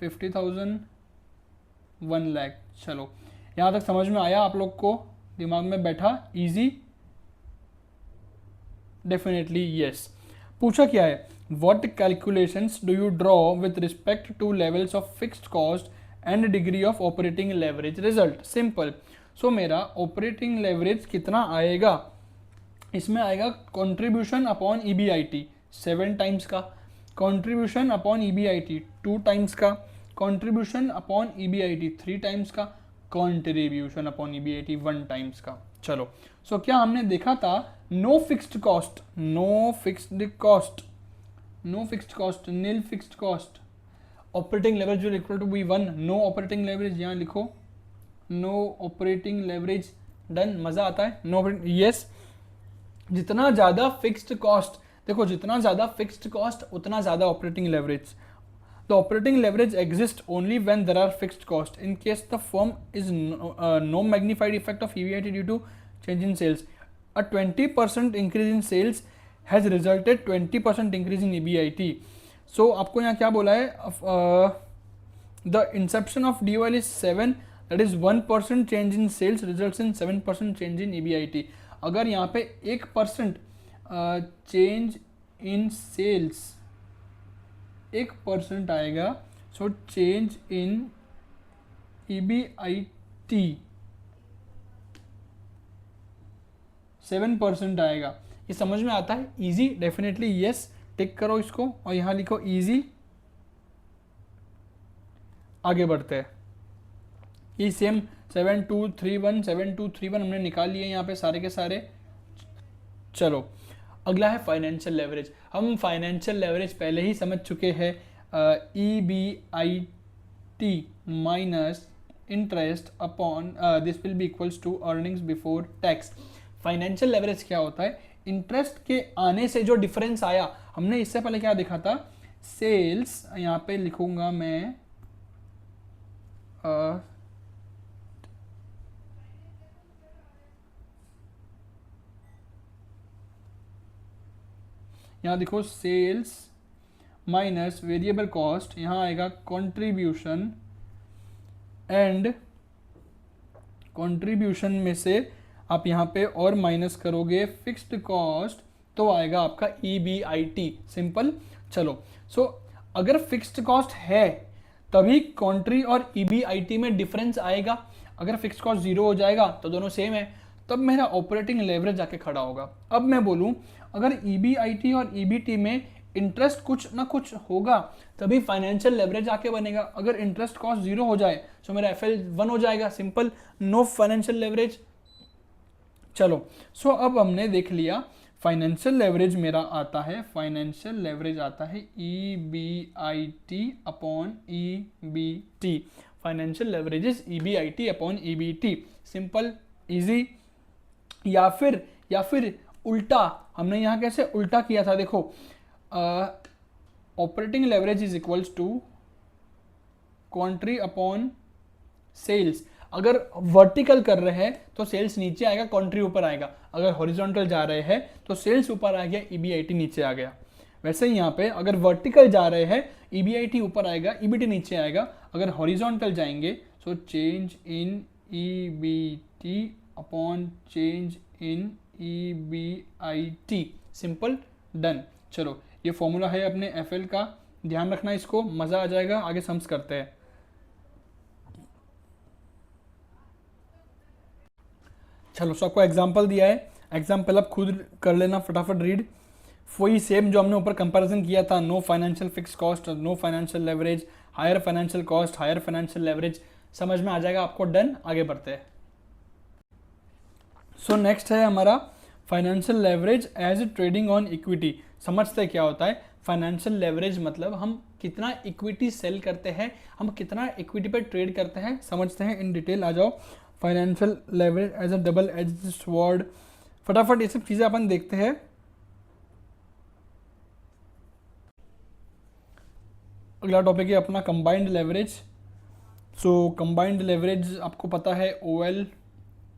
50,000, 1 लाख। चलो यहाँ तक समझ में आया आप लोग को? दिमाग में बैठा? Easy, definitely yes. पूछा क्या है? What calculations do you draw with respect to levels of fixed cost and degree of operating leverage result? Simple. So मेरा ऑपरेटिंग लेवरेज कितना आएगा? इसमें आएगा कंट्रीब्यूशन अपॉन EBIT 7 टाइम्स का, कंट्रीब्यूशन अपॉन EBIT 2 टाइम्स का, कंट्रीब्यूशन अपॉन EBIT 3 टाइम्स का, contribution upon EBIT 1 times का। चलो सो क्या हमने देखा था? No fixed cost, no fixed cost, no fixed cost, nil fixed cost, operating leverage will equal to be 1। No operating leverage यहाँ लिखो, नो ऑपरेटिंग लेवरेज। डन? मजा आता है? No yes. जितना ज़्यादा फिक्स्ड कॉस्ट, देखो जितना ज़्यादा फिक्स्ड कॉस्ट उतना ज़्यादा operating leverage. The operating leverage exist only when there are fixed cost. In case the firm is no magnified effect of EBIT due to change in sales. A 20% increase in sales has resulted 20% increase in EBIT. So आपको यहाँ क्या बोला है, the inception of DOL is 7, that is 1% change in sales results in 7% change in EBIT. अगर यहाँ पे 1% change in sales 1% आएगा, so change in EBIT 7% आएगा. ये समझ में आता है? Easy, definitely yes. टिक करो इसको और यहाँ लिखो इजी. आगे बढ़ते हैं. ये सेम 7231 हमने निकाल लिए यहाँ पे सारे के सारे. चलो अगला है फाइनेंशियल लेवरेज. हम फाइनेंशियल लेवरेज पहले ही समझ चुके हैं. EBIT minus interest upon this will be equals to earnings before tax. Financial leverage क्या होता है? इंटरेस्ट के आने से जो डिफरेंस आया, हमने इससे पहले क्या देखा था, सेल्स, यहाँ पे लिखूंगा मैं यहाँ देखो सेल्स माइनस वेरिएबल कॉस्ट, यहाँ आएगा कंट्रीब्यूशन, एंड कंट्रीब्यूशन में से आप यहाँ पे और माइनस करोगे फिक्स्ड कॉस्ट, तो आएगा आपका EBIT. सिंपल. चलो सो अगर फिक्स्ड कॉस्ट है तभी कॉन्ट्री और EBIT में डिफरेंस आएगा. अगर फिक्स्ड कॉस्ट 0 हो जाएगा तो दोनों सेम है, तब मेरा ऑपरेटिंग लेवरेज आके खड़ा होगा. अब मैं बोलूँ अगर EBIT और EBT में इंटरेस्ट कुछ ना कुछ होगा तभी फाइनेंशियल लेवरेज आके बनेगा. अगर इंटरेस्ट कॉस्ट 0 हो जाए तो मेरा FL 1 हो जाएगा. Simple, no financial leverage. चलो सो अब हमने देख लिया फाइनेंशियल लेवरेज मेरा आता है, फाइनेंशियल लेवरेज आता है EBIT upon EBT. Financial leverage is EBIT upon EBT. Simple, easy. या फिर उल्टा, हमने यहाँ कैसे उल्टा किया था, देखो operating leverage is equals to contri upon sales. अगर वर्टिकल कर रहे हैं तो सेल्स नीचे आएगा, कॉन्ट्री ऊपर आएगा. अगर हॉरिजॉन्टल जा रहे हैं तो सेल्स ऊपर आ गया, EBIT नीचे आ गया. वैसे ही यहाँ पे अगर वर्टिकल जा रहे हैं EBIT ऊपर आएगा, EBT नीचे आएगा. अगर हॉरिजॉन्टल जाएंगे तो change in EBT upon change in EBIT. Simple, done. चलो ये फॉर्मूला है अपने FL का, ध्यान रखना इसको, मज़ा आ जाएगा. आगे सम्स करते हैं. चलो सो आपको एग्जाम्पल दिया है, एग्जाम्पल आप खुद कर लेना फटाफट रीड. वही सेम जो हमने ऊपर कंपैरिजन किया था, no financial fix cost, no financial leverage, higher financial cost, higher financial leverage. समझ में आ जाएगा आपको. डन. आगे बढ़ते हैं. सो नेक्स्ट है हमारा financial leverage as trading on equity. समझते हैं क्या होता है फाइनेंशियल लेवरेज. मतलब हम कितना इक्विटी सेल करते हैं, हम कितना इक्विटी पे ट्रेड करते हैं, समझते हैं इन डिटेल. आ जाओ. Financial leverage as a double edge sword. फटाफट ये सब चीज़ें अपन देखते हैं. अगला टॉपिक है अपना combined leverage. So combined leverage आपको पता है OL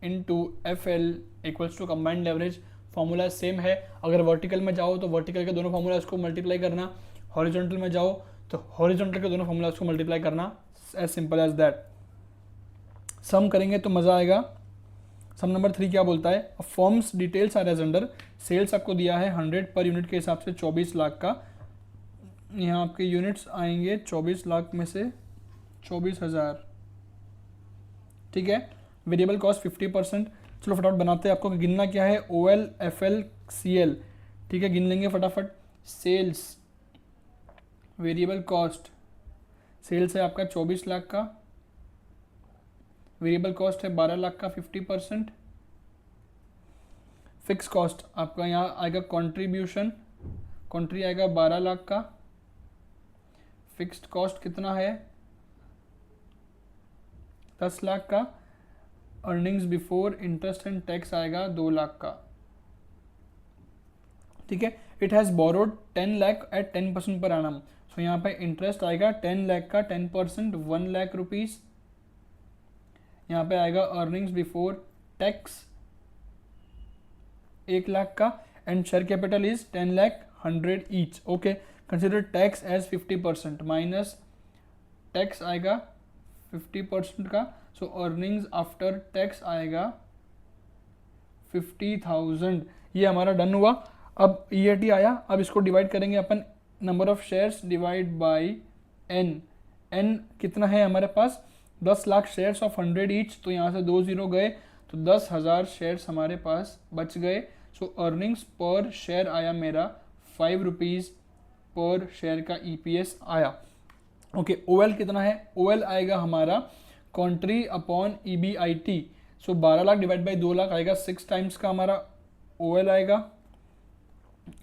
into FL equals to combined leverage. Formula same है. अगर वर्टिकल में जाओ तो वर्टिकल के दोनों फार्मूलाज को मल्टीप्लाई करना, हॉरिजॉन्टल में जाओ तो हॉरिजॉन्टल के दोनों फार्मूलाज को मल्टीप्लाई करना. As simple as that. Sum करेंगे तो मज़ा आएगा. सम नंबर 3 क्या बोलता है, firms details are as under. Sales आपको दिया है 100 पर यूनिट के हिसाब से 24 लाख का. यहाँ आपके यूनिट्स आएंगे 24 लाख में से 24,000. ठीक है. Variable cost 50%. चलो फटाफट बनाते हैं. आपको गिनना क्या है, OL FL CL. ठीक है, गिन लेंगे फटाफट. सेल्स, वेरिएबल कॉस्ट, सेल्स है आपका 24 लाख का, वेरिएबल कॉस्ट है 12 लाख का 50%. फिक्स कॉस्ट आपका यहाँ आएगा कंट्रीब्यूशन, कंट्री आएगा 12 लाख का. फिक्स्ड कॉस्ट कितना है 10 लाख का. Earnings before interest and tax आएगा 2 लाख का. ठीक है। It has borrowed 10 lakh at 10% per annum। सो यहाँ पे इंटरेस्ट आएगा 10 लाख का 10%, 1 लाख रुपीज़। यहाँ पे आएगा अर्निंग्स बिफोर टैक्स 1 लाख का, and share capital is 10 lakh 100 each. Okay, consider tax as 50%, minus tax आएगा 50% का। सो अर्निंग्स आफ्टर टैक्स आएगा 50,000। ये हमारा डन हुआ। अब EAT आया, अब इसको डिवाइड करेंगे अपन number of shares divide by N. N कितना है हमारे पास, 10 लाख शेयर्स ऑफ 100 ईच, तो यहाँ से 2 0 गए तो 10,000 शेयर्स हमारे पास बच गए। सो अर्निंग्स पर शेयर आया मेरा 5 रुपीज़ पर शेयर का EPS आया। ओके, OL कितना है, OL आएगा हमारा contri upon EBIT। So 12 lakh divide by 2 lakh आएगा, 6 टाइम्स का हमारा OL आएगा।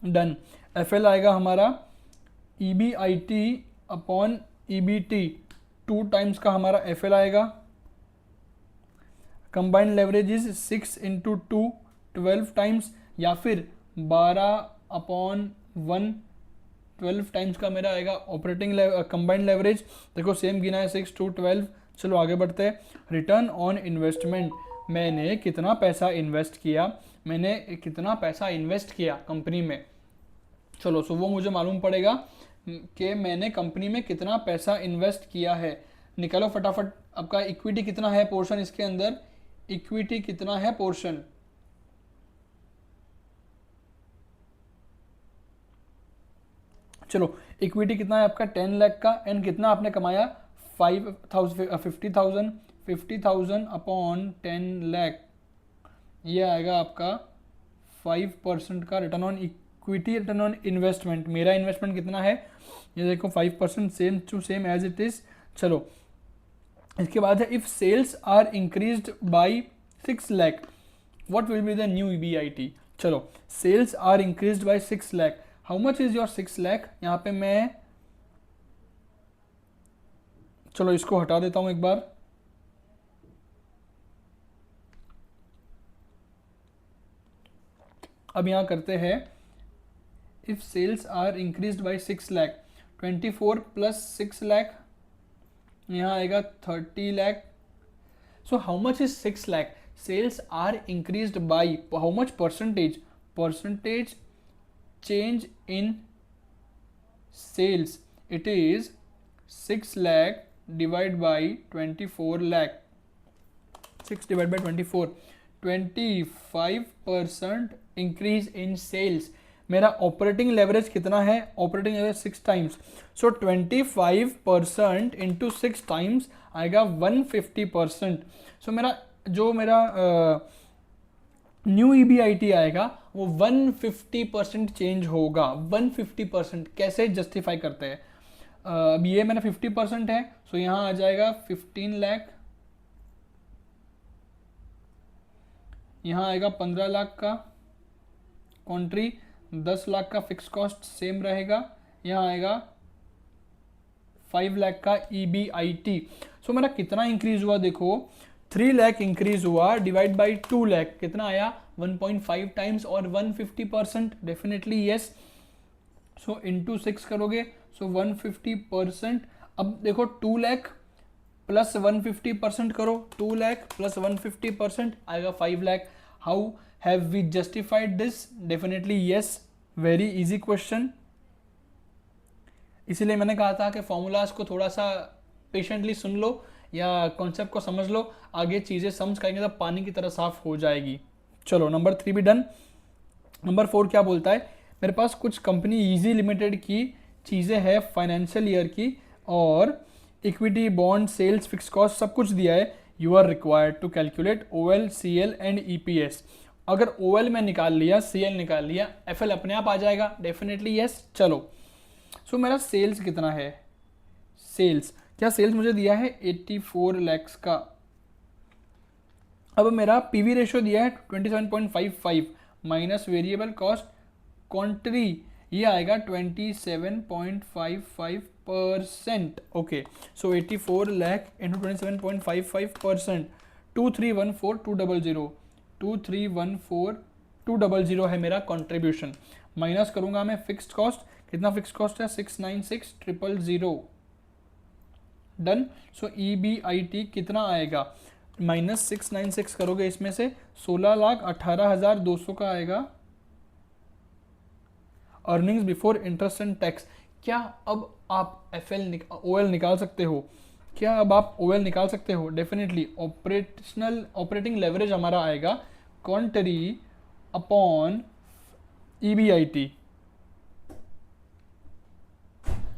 डन। FL आएगा हमारा EBIT अपॉन EBT, 2 टाइम्स का हमारा FL आएगा। Combined leverage is 6 into 2, 12 times, या फिर 12/1, 12 टाइम्स का मेरा आएगा ऑपरेटिंग कंबाइंड लेवरेज। देखो सेम गिना है, 6 to 12। चलो आगे बढ़ते हैं। रिटर्न ऑन इन्वेस्टमेंट, मैंने कितना पैसा इन्वेस्ट किया, मैंने कितना पैसा इन्वेस्ट किया कंपनी में। चलो सो वो मुझे मालूम पड़ेगा कि मैंने कंपनी में कितना पैसा इन्वेस्ट किया है। निकालो फटाफट, आपका इक्विटी कितना है पोर्शन इसके अंदर, इक्विटी कितना है पोर्शन। चलो इक्विटी कितना है आपका 10 लाख का, एंड कितना आपने कमाया 50,000 अपॉन 10 लाख, ये आएगा आपका 5% का return on equity. Return on investment, मेरा इन्वेस्टमेंट कितना है, ये देखो 5%, same to same as it is. चलो इसके बाद है if sales are increased by 6 lakh what will be the new EBIT। चलो sales are increased by 6 lakh, how much is your 6 lakh. यहाँ पे मैं, चलो इसको हटा देता हूं एक बार। अब यहाँ करते हैं if sales are increased by 6 lakh, 24 plus 6 lakh, यहाँ आएगा 30 lakh. So how much is 6 lakh, sales are increased by how much percentage, percentage change in sales, it is 6 lakh divided by 24 lakh, 6 divided by 24, 25% increase in sales। मेरा operating leverage कितना है, operating leverage 6 times, सो 25% into 6 times आएगा 150%। सो मेरा जो मेरा new EBIT आएगा वो 150% change होगा। 150% कैसे जस्टिफाई करते हैं, अब ये मैंने 50% है, सो यहाँ आ जाएगा 15 लाख, यहाँ आएगा 15 लाख का कॉन्ट्री, 10 लाख का फिक्स कॉस्ट सेम रहेगा, यहाँ आएगा 5 लाख का EBIT। सो मेरा कितना इंक्रीज हुआ, देखो 3 लाख इंक्रीज हुआ, डिवाइड बाई 2 लाख कितना आया 1.5 टाइम्स और 150%, डेफिनेटली यस। सो इंटू 6 करोगे, सो 150%। अब देखो 2 लाख प्लस 150% करो, 2 लाख प्लस 150% आएगा 5 lakh. How have we justified this, definitely yes, very easy question. इसीलिए मैंने कहा था कि फॉर्मूलाज को थोड़ा सा पेशेंटली सुन लो या कॉन्सेप्ट को समझ लो, आगे चीज़ें समझ करेंगे तो पानी की तरह साफ हो जाएगी। चलो नंबर 3 भी डन। नंबर 4 क्या बोलता है, मेरे पास कुछ कंपनी ईजी लिमिटेड की चीज़ें हैं फाइनेंशियल ईयर की, और equity, bond, sales, fix cost सब कुछ दिया है। You are required to calculate OL, CL and EPS। अगर OL में निकाल लिया, CL निकाल लिया, FL अपने आप आ जाएगा, डेफिनेटली यस। चलो सो मेरा सेल्स कितना है, सेल्स क्या सेल्स मुझे दिया है 84 लैक्स का। अब मेरा PV रेशियो दिया है 27.55 माइनस वेरिएबल कॉस्ट कॉन्ट्री, ये आएगा 27.55%। ओके, सो 84 लाख इंटू 27.55%, 2314,200 2314,200 है मेरा कंट्रीब्यूशन, माइनस करूंगा मैं फिक्स्ड कॉस्ट, कितना फिक्स्ड कॉस्ट है 696,000 डन। सो EBIT कितना आएगा, -696 करोगे इसमें से 16,18,200 का आएगा earnings before interest and tax. क्या अब आप OL निकाल सकते हो, क्या अब आप OL निकाल सकते हो? डेफिनेटली ऑपरेटिंग लेवरेज हमारा आएगा क्वांटरी अपॉन EBIT।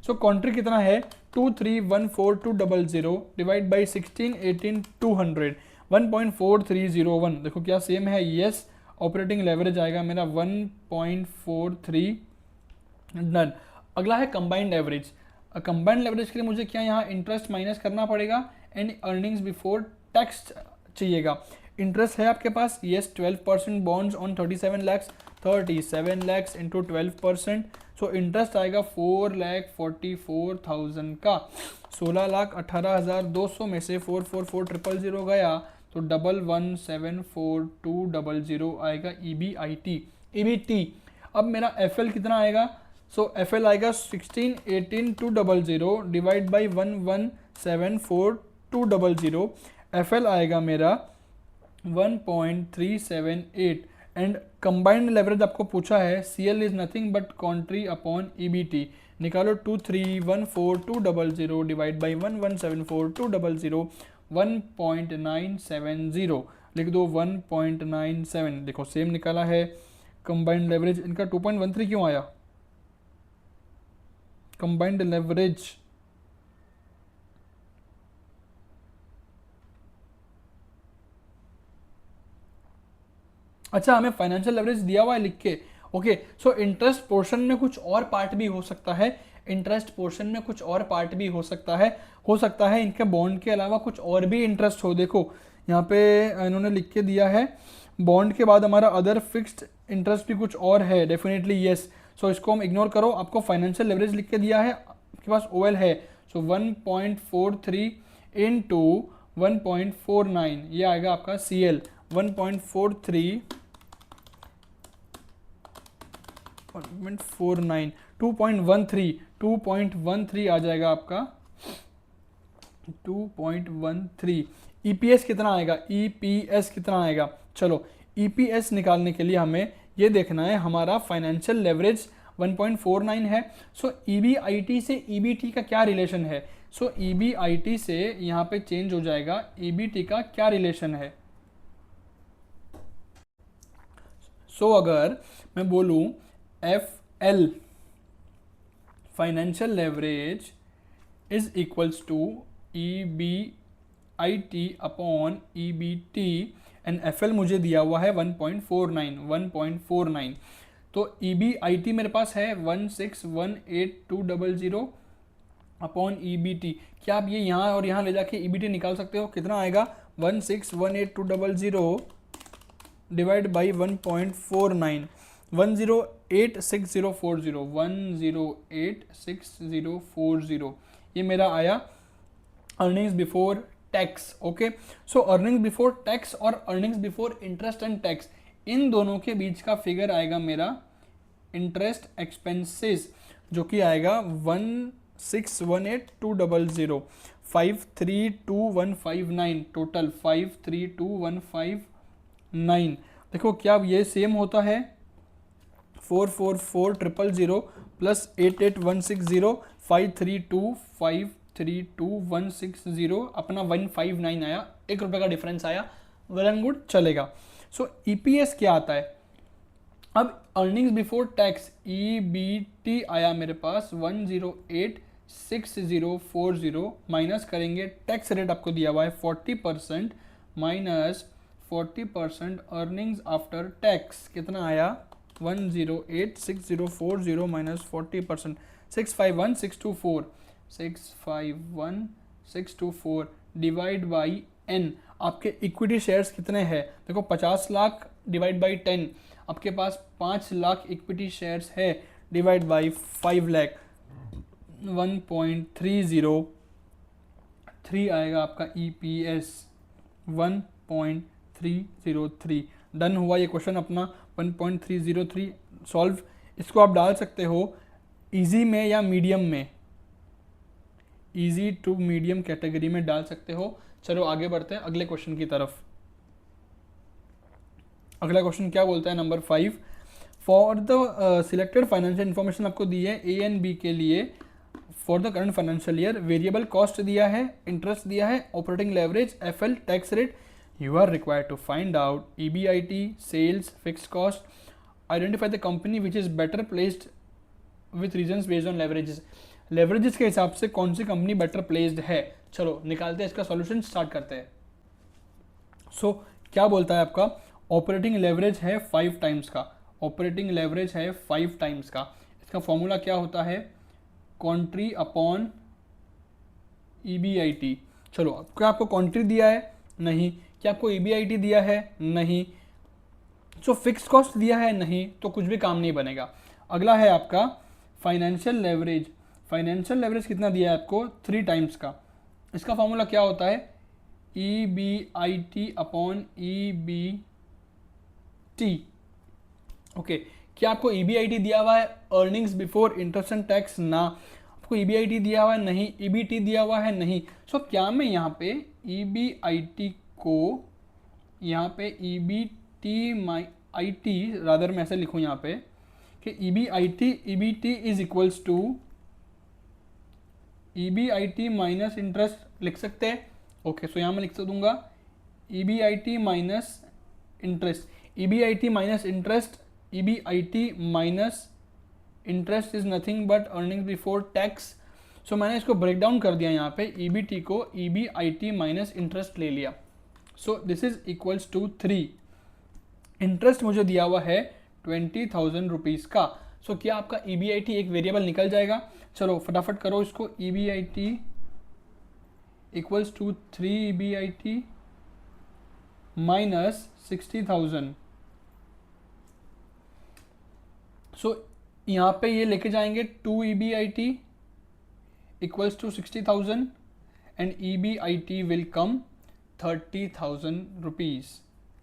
सो कॉन्ट्री कितना है 2314200 डिवाइड बाई 1618,200 1.4301। देखो क्या सेम है, यस। ऑपरेटिंग लेवरेज आएगा मेरा 1.43 डन। अगला है कंबाइंड एवरेज। कंबाइंड लेवरेज के लिए मुझे क्या यहाँ इंटरेस्ट माइनस करना पड़ेगा एंड अर्निंग्स बिफोर टैक्स चाहिएगा। इंटरेस्ट है आपके पास, yes 12% bonds on 37 lakhs, 37 lakhs into 12%। So interest आएगा 4,44,000 का। 16,18,200 में से 444,000 गया तो 11,174200 आएगा EBIT। अब मेरा FL कितना आएगा, सो FL आएगा 1618,200 डिवाइड बाई 11,174200। FL आएगा मेरा 1.378 एंड कंबाइंड लेवरेज आपको पूछा है CL is nothing but contri upon EBT। निकालो 2314200 डिवाइड बाई 11,174200 1.970 लिख दो 1.97। देखो सेम निकाला है कंबाइंड लेवरेज इनका 2.13 क्यों आया कंबाइंड लेवरेज? अच्छा हमें फाइनेंशियल लेवरेज दिया हुआ है लिख के, ओके। सो इंटरेस्ट पोर्शन में कुछ और पार्ट भी हो सकता है, इंटरेस्ट पोर्शन में कुछ और पार्ट भी हो सकता है इनके बॉन्ड के अलावा कुछ और भी इंटरेस्ट हो। देखो यहाँ पे इन्होंने लिख के दिया है बॉन्ड के बाद हमारा अदर फिक्स्ड इंटरेस्ट भी कुछ और है, डेफिनेटली यस। सो इसको हम इग्नोर करो, आपको फाइनेंशियल लेवरेज लिख के दिया है, आपके पास OL है। सो 1.43 इंटू 1.49 ये आएगा आपका CL। 1.43 1.49 2.13 आ जाएगा आपका 2.13। EPS कितना आएगा, EPS कितना आएगा? चलो EPS निकालने के लिए हमें ये देखना है हमारा फाइनेंशियल लेवरेज 1.49 है। सो EBIT से EBT का क्या रिलेशन है? सो EBIT से यहाँ पे चेंज हो जाएगा EBT का क्या रिलेशन है। सो अगर मैं बोलूँ FL financial leverage is equals to EBIT upon EBT and FL मुझे दिया हुआ है 1.49 तो EBIT मेरे पास है 1618,200 अपॉन EBT। क्या आप ये यहाँ और यहाँ ले जाके EBT निकाल सकते हो? कितना आएगा 1618,200 डिवाइड बाई 1.49 1086040 ये मेरा आया earnings before tax, okay. So earnings before tax और earnings before interest and tax इन दोनों के बीच का फिगर आएगा मेरा इंटरेस्ट एक्सपेंसेस जो कि आएगा 1618,200 532,159 टोटल 532,159। देखो क्या ये सेम होता है 444,000 प्लस 88,160 532,160 अपना 159 आया, ₹1 का डिफरेंस आया, वेल एंड गुड चलेगा। सो EPS क्या आता है? अब अर्निंग्स बिफोर टैक्स EBT आया मेरे पास 1086040 माइनस करेंगे टैक्स रेट आपको दिया हुआ है 40% माइनस 40% अर्निंग्स आफ्टर टैक्स कितना आया 1086040 माइनस 40% 651,624 डिवाइड बाई N। आपके इक्विटी शेयर्स कितने हैं? देखो 50 लाख डिवाइड बाई 10 आपके पास 5 लाख इक्विटी शेयर्स है डिवाइड बाई 5 लाख 1.303 आएगा आपका EPS 1.303। डन हुआ ये क्वेश्चन अपना 1.303 सॉल्व। इसको आप डाल सकते हो इजी में या मीडियम में, इजी टू मीडियम कैटेगरी में डाल सकते हो। चलो आगे बढ़ते हैं अगले क्वेश्चन की तरफ। अगला क्वेश्चन क्या बोलता है, number 5, for the selected financial information आपको दी है ए एंड बी के लिए for the current financial year, variable cost दिया है, इंटरेस्ट दिया है, operating leverage, FL, tax rate. You are required to find out EBIT, sales, fixed cost, identify the company which is better placed with reasons based on leverages. Leverages के हिसाब से कौन सी company better placed है। चलो निकालते हैं इसका solution, start करते हैं। सो क्या बोलता है आपका, ऑपरेटिंग लेवरेज है 5 टाइम्स का, ऑपरेटिंग लेवरेज है 5 टाइम्स का। इसका फॉर्मूला क्या होता है, कॉन्ट्री अपॉन ईबीआईटी। चलो क्या आपको कॉन्ट्री दिया है, नहीं। क्या आपको ईबीआईटी दिया है, नहीं। सो फिक्स कॉस्ट दिया है, नहीं, तो कुछ भी काम नहीं बनेगा। अगला है आपका फाइनेंशियल लेवरेज। फाइनेंशियल लेवरेज कितना दिया है आपको, 3 टाइम्स का। इसका फॉर्मूला क्या होता है, E B I T upon E B T. Okay, क्या आपको ई बी आई टी दिया हुआ है, earnings before interest and tax, ना। आपको ई बी आई टी दिया हुआ है, नहीं। ई बी टी दिया हुआ है, नहीं। सो क्या मैं यहाँ पे ई बी आई टी को, यहाँ पे E B T my I T rather मैं ऐसे लिखूँ यहाँ पे कि E B I T is equals to E B I T minus interest लिख सकते हैं। ओके, सो यहाँ मैं लिख दूंगा E B I T minus interest, E B I T minus interest, E B I T minus interest is nothing but earning before tax. So मैंने इसको break down कर दिया यहाँ पे, ई बी टी को E B I T minus interest ले लिया। So this is equals to 3। Interest मुझे दिया हुआ है 20,000 रुपीज़ का। सो क्या आपका ई बी आई टी एक वेरिएबल निकल जाएगा। चलो फटाफट करो इसको, E B I T equals to 3 E B I T minus 60,000। So यहाँ पे ये लेके जाएंगे 2 E B I T equals to 60,000 and E B I T will come 30,000 rupees.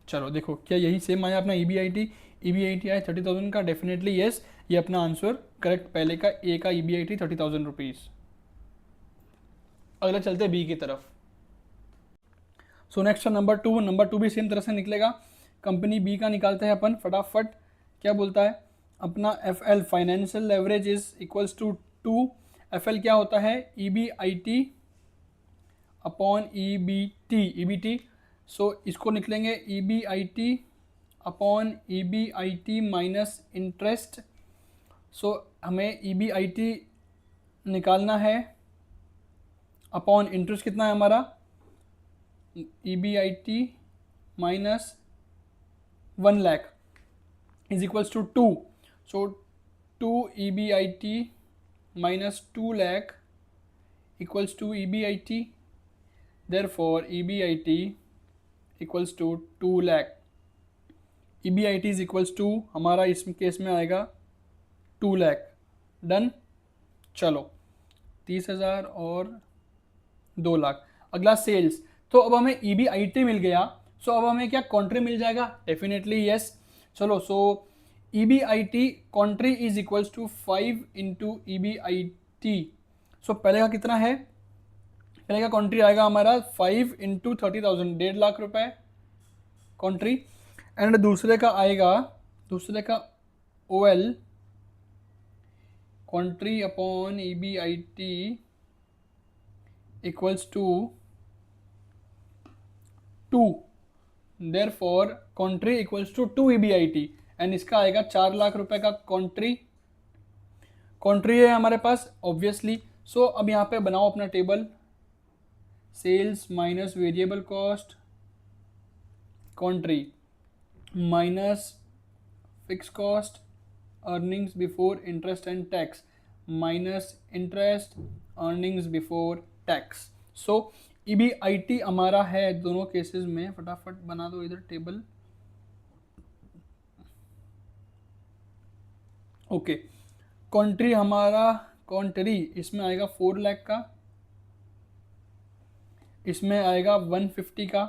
चलो देखो क्या यही सेम आया अपना ई बी आई टी आया 30,000 का, डेफिनेटली यस, ये अपना आंसर करेक्ट पहले का ए का E B I T 30,000 rupees. अगला चलते बी की तरफ। सो नेक्स्ट नंबर 2, नंबर 2 भी सेम तरह से निकलेगा। कंपनी बी का निकालते हैं अपन फटाफट। क्या बोलता है अपना, F L financial leverage is equals to 2। F L क्या होता है, E B I T upon E B T. So इसको निकलेंगे E B I T upon E B I T minus interest. So हमें ई बी आई टी निकालना है, upon interest कितना है हमारा, E B I T minus 1 lakh is equals to 2। So 2 E B I T minus 2 lakh equals to E B I T, therefore E B I T equals to 2 lakh. E B I T is equals to हमारा इस case में आएगा 2 lakh. Done. चलो 30,000 और 2 लाख। अगला sales. तो अब हमें ई बी आई टी मिल गया, सो अब हमें क्या कॉन्ट्री मिल जाएगा, डेफिनेटली यस। चलो so E B I T contri is equals to 5 into E B I T. So पहले का कितना है, पहले का कॉन्ट्री आएगा हमारा 5 इंटू 30,000, 1.5 लाख रुपए कॉन्ट्री। एंड दूसरे का आएगा, दूसरे का O L contri upon E B I T equals to 2, therefore contri equals to 2 E B I T and इसका आएगा 4 लाख रुपए का कॉन्ट्री। कॉन्ट्री है हमारे पास ऑब्वियसली। सो अब यहाँ पे बनाओ अपना table, sales minus variable cost, contri minus fix cost, earnings before interest and tax minus interest, earnings before tax. So E B I T हमारा है दोनों केसेस में, फटाफट बना दो इधर टेबल। ओके, कॉन्ट्री हमारा, कॉन्ट्री इसमें आएगा 4 लाख का, इसमें आएगा 150 का,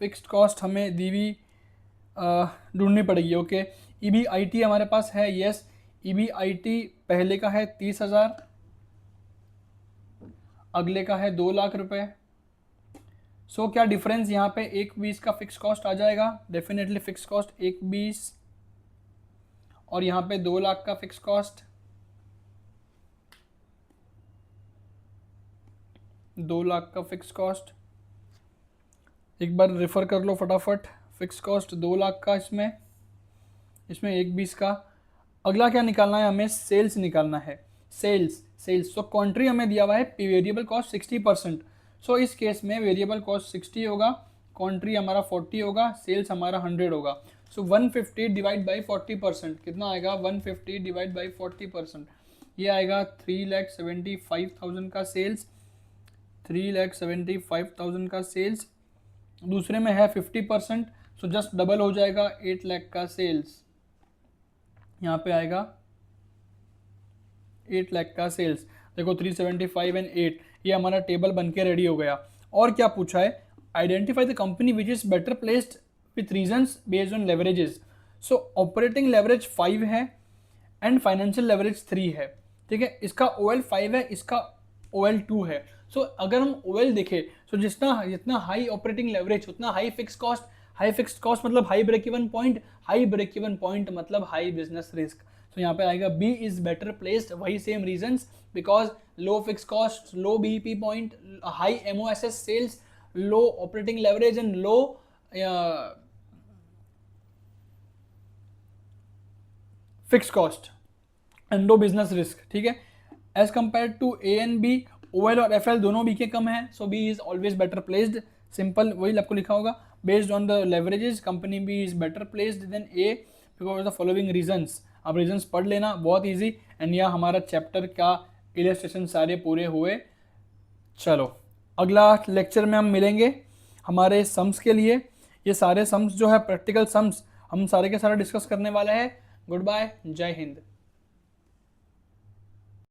फिक्स्ड कॉस्ट हमें दी हुई ढूंढनी पड़ेगी। ओके, EBIT हमारे पास है, यस EBIT पहले का है 30,000, अगले का है 2 लाख रुपए। सो क्या डिफरेंस यहाँ पे 1,20 का फिक्स कॉस्ट आ जाएगा, डेफिनेटली फिक्स कॉस्ट 1,20 और यहाँ पे 2 लाख का फिक्स कॉस्ट, 2 लाख का फिक्स कॉस्ट। एक बार रेफर कर लो फटाफट, फिक्स कॉस्ट 2 लाख का, इसमें 1,20 का। अगला क्या निकालना है हमें, सेल्स निकालना है, सेल्स। सो कंट्री हमें दिया हुआ है वेरिएबल कॉस्ट 60%। सो इस केस में वेरिएबल कॉस्ट 60 होगा, कंट्री हमारा 40 होगा, सेल्स हमारा 100 होगा। सो 150 डिवाइड बाई 40% कितना आएगा, 150 डिवाइड बाई 40%, ये आएगा 3,75,000 का सेल्स, 3,75,000 का सेल्स। दूसरे में है 50%, सो जस्ट डबल हो जाएगा, 8 लाख का सेल्स, यहाँ पे आएगा 8 लाख का सेल्स। देखो 375 एंड 8, ये हमारा टेबल बन के रेडी हो गया। और क्या पूछा है, identify the company which is better placed with reasons based on leverages. So operating leverage 5 है एंड फाइनेंशियल लेवरेज 3 है, ठीक है। इसका OL 5 है, इसका OL 2 है। सो अगर हम OL देखें, सो जितना हाई ऑपरेटिंग लेवरेज उतना high fix cost, high fix cost मतलब high break even point, high break even point मतलब हाई बिजनेस रिस्क। तो यहाँ पे आएगा बी इज बेटर प्लेस्ड, वही same reasons, because low fix cost, low BEP point, high MOSS sales, low operating leverage and low fix cost and low business risk, ठीक है। As compare to A and B, OL और FL दोनों B के कम है, so B is always better placed, simple वही आपको लिखा होगा। Based on the leverages company B is better placed than A because the following reasons. अब रीजंस पढ़ लेना, बहुत इजी। एंड यह हमारा चैप्टर का इलस्ट्रेशन सारे पूरे हुए। चलो अगला लेक्चर में हम मिलेंगे हमारे सम्स के लिए। ये सारे सम्स जो है प्रैक्टिकल सम्स हम सारे के सारे डिस्कस करने वाले हैं। गुड बाय, जय हिंद।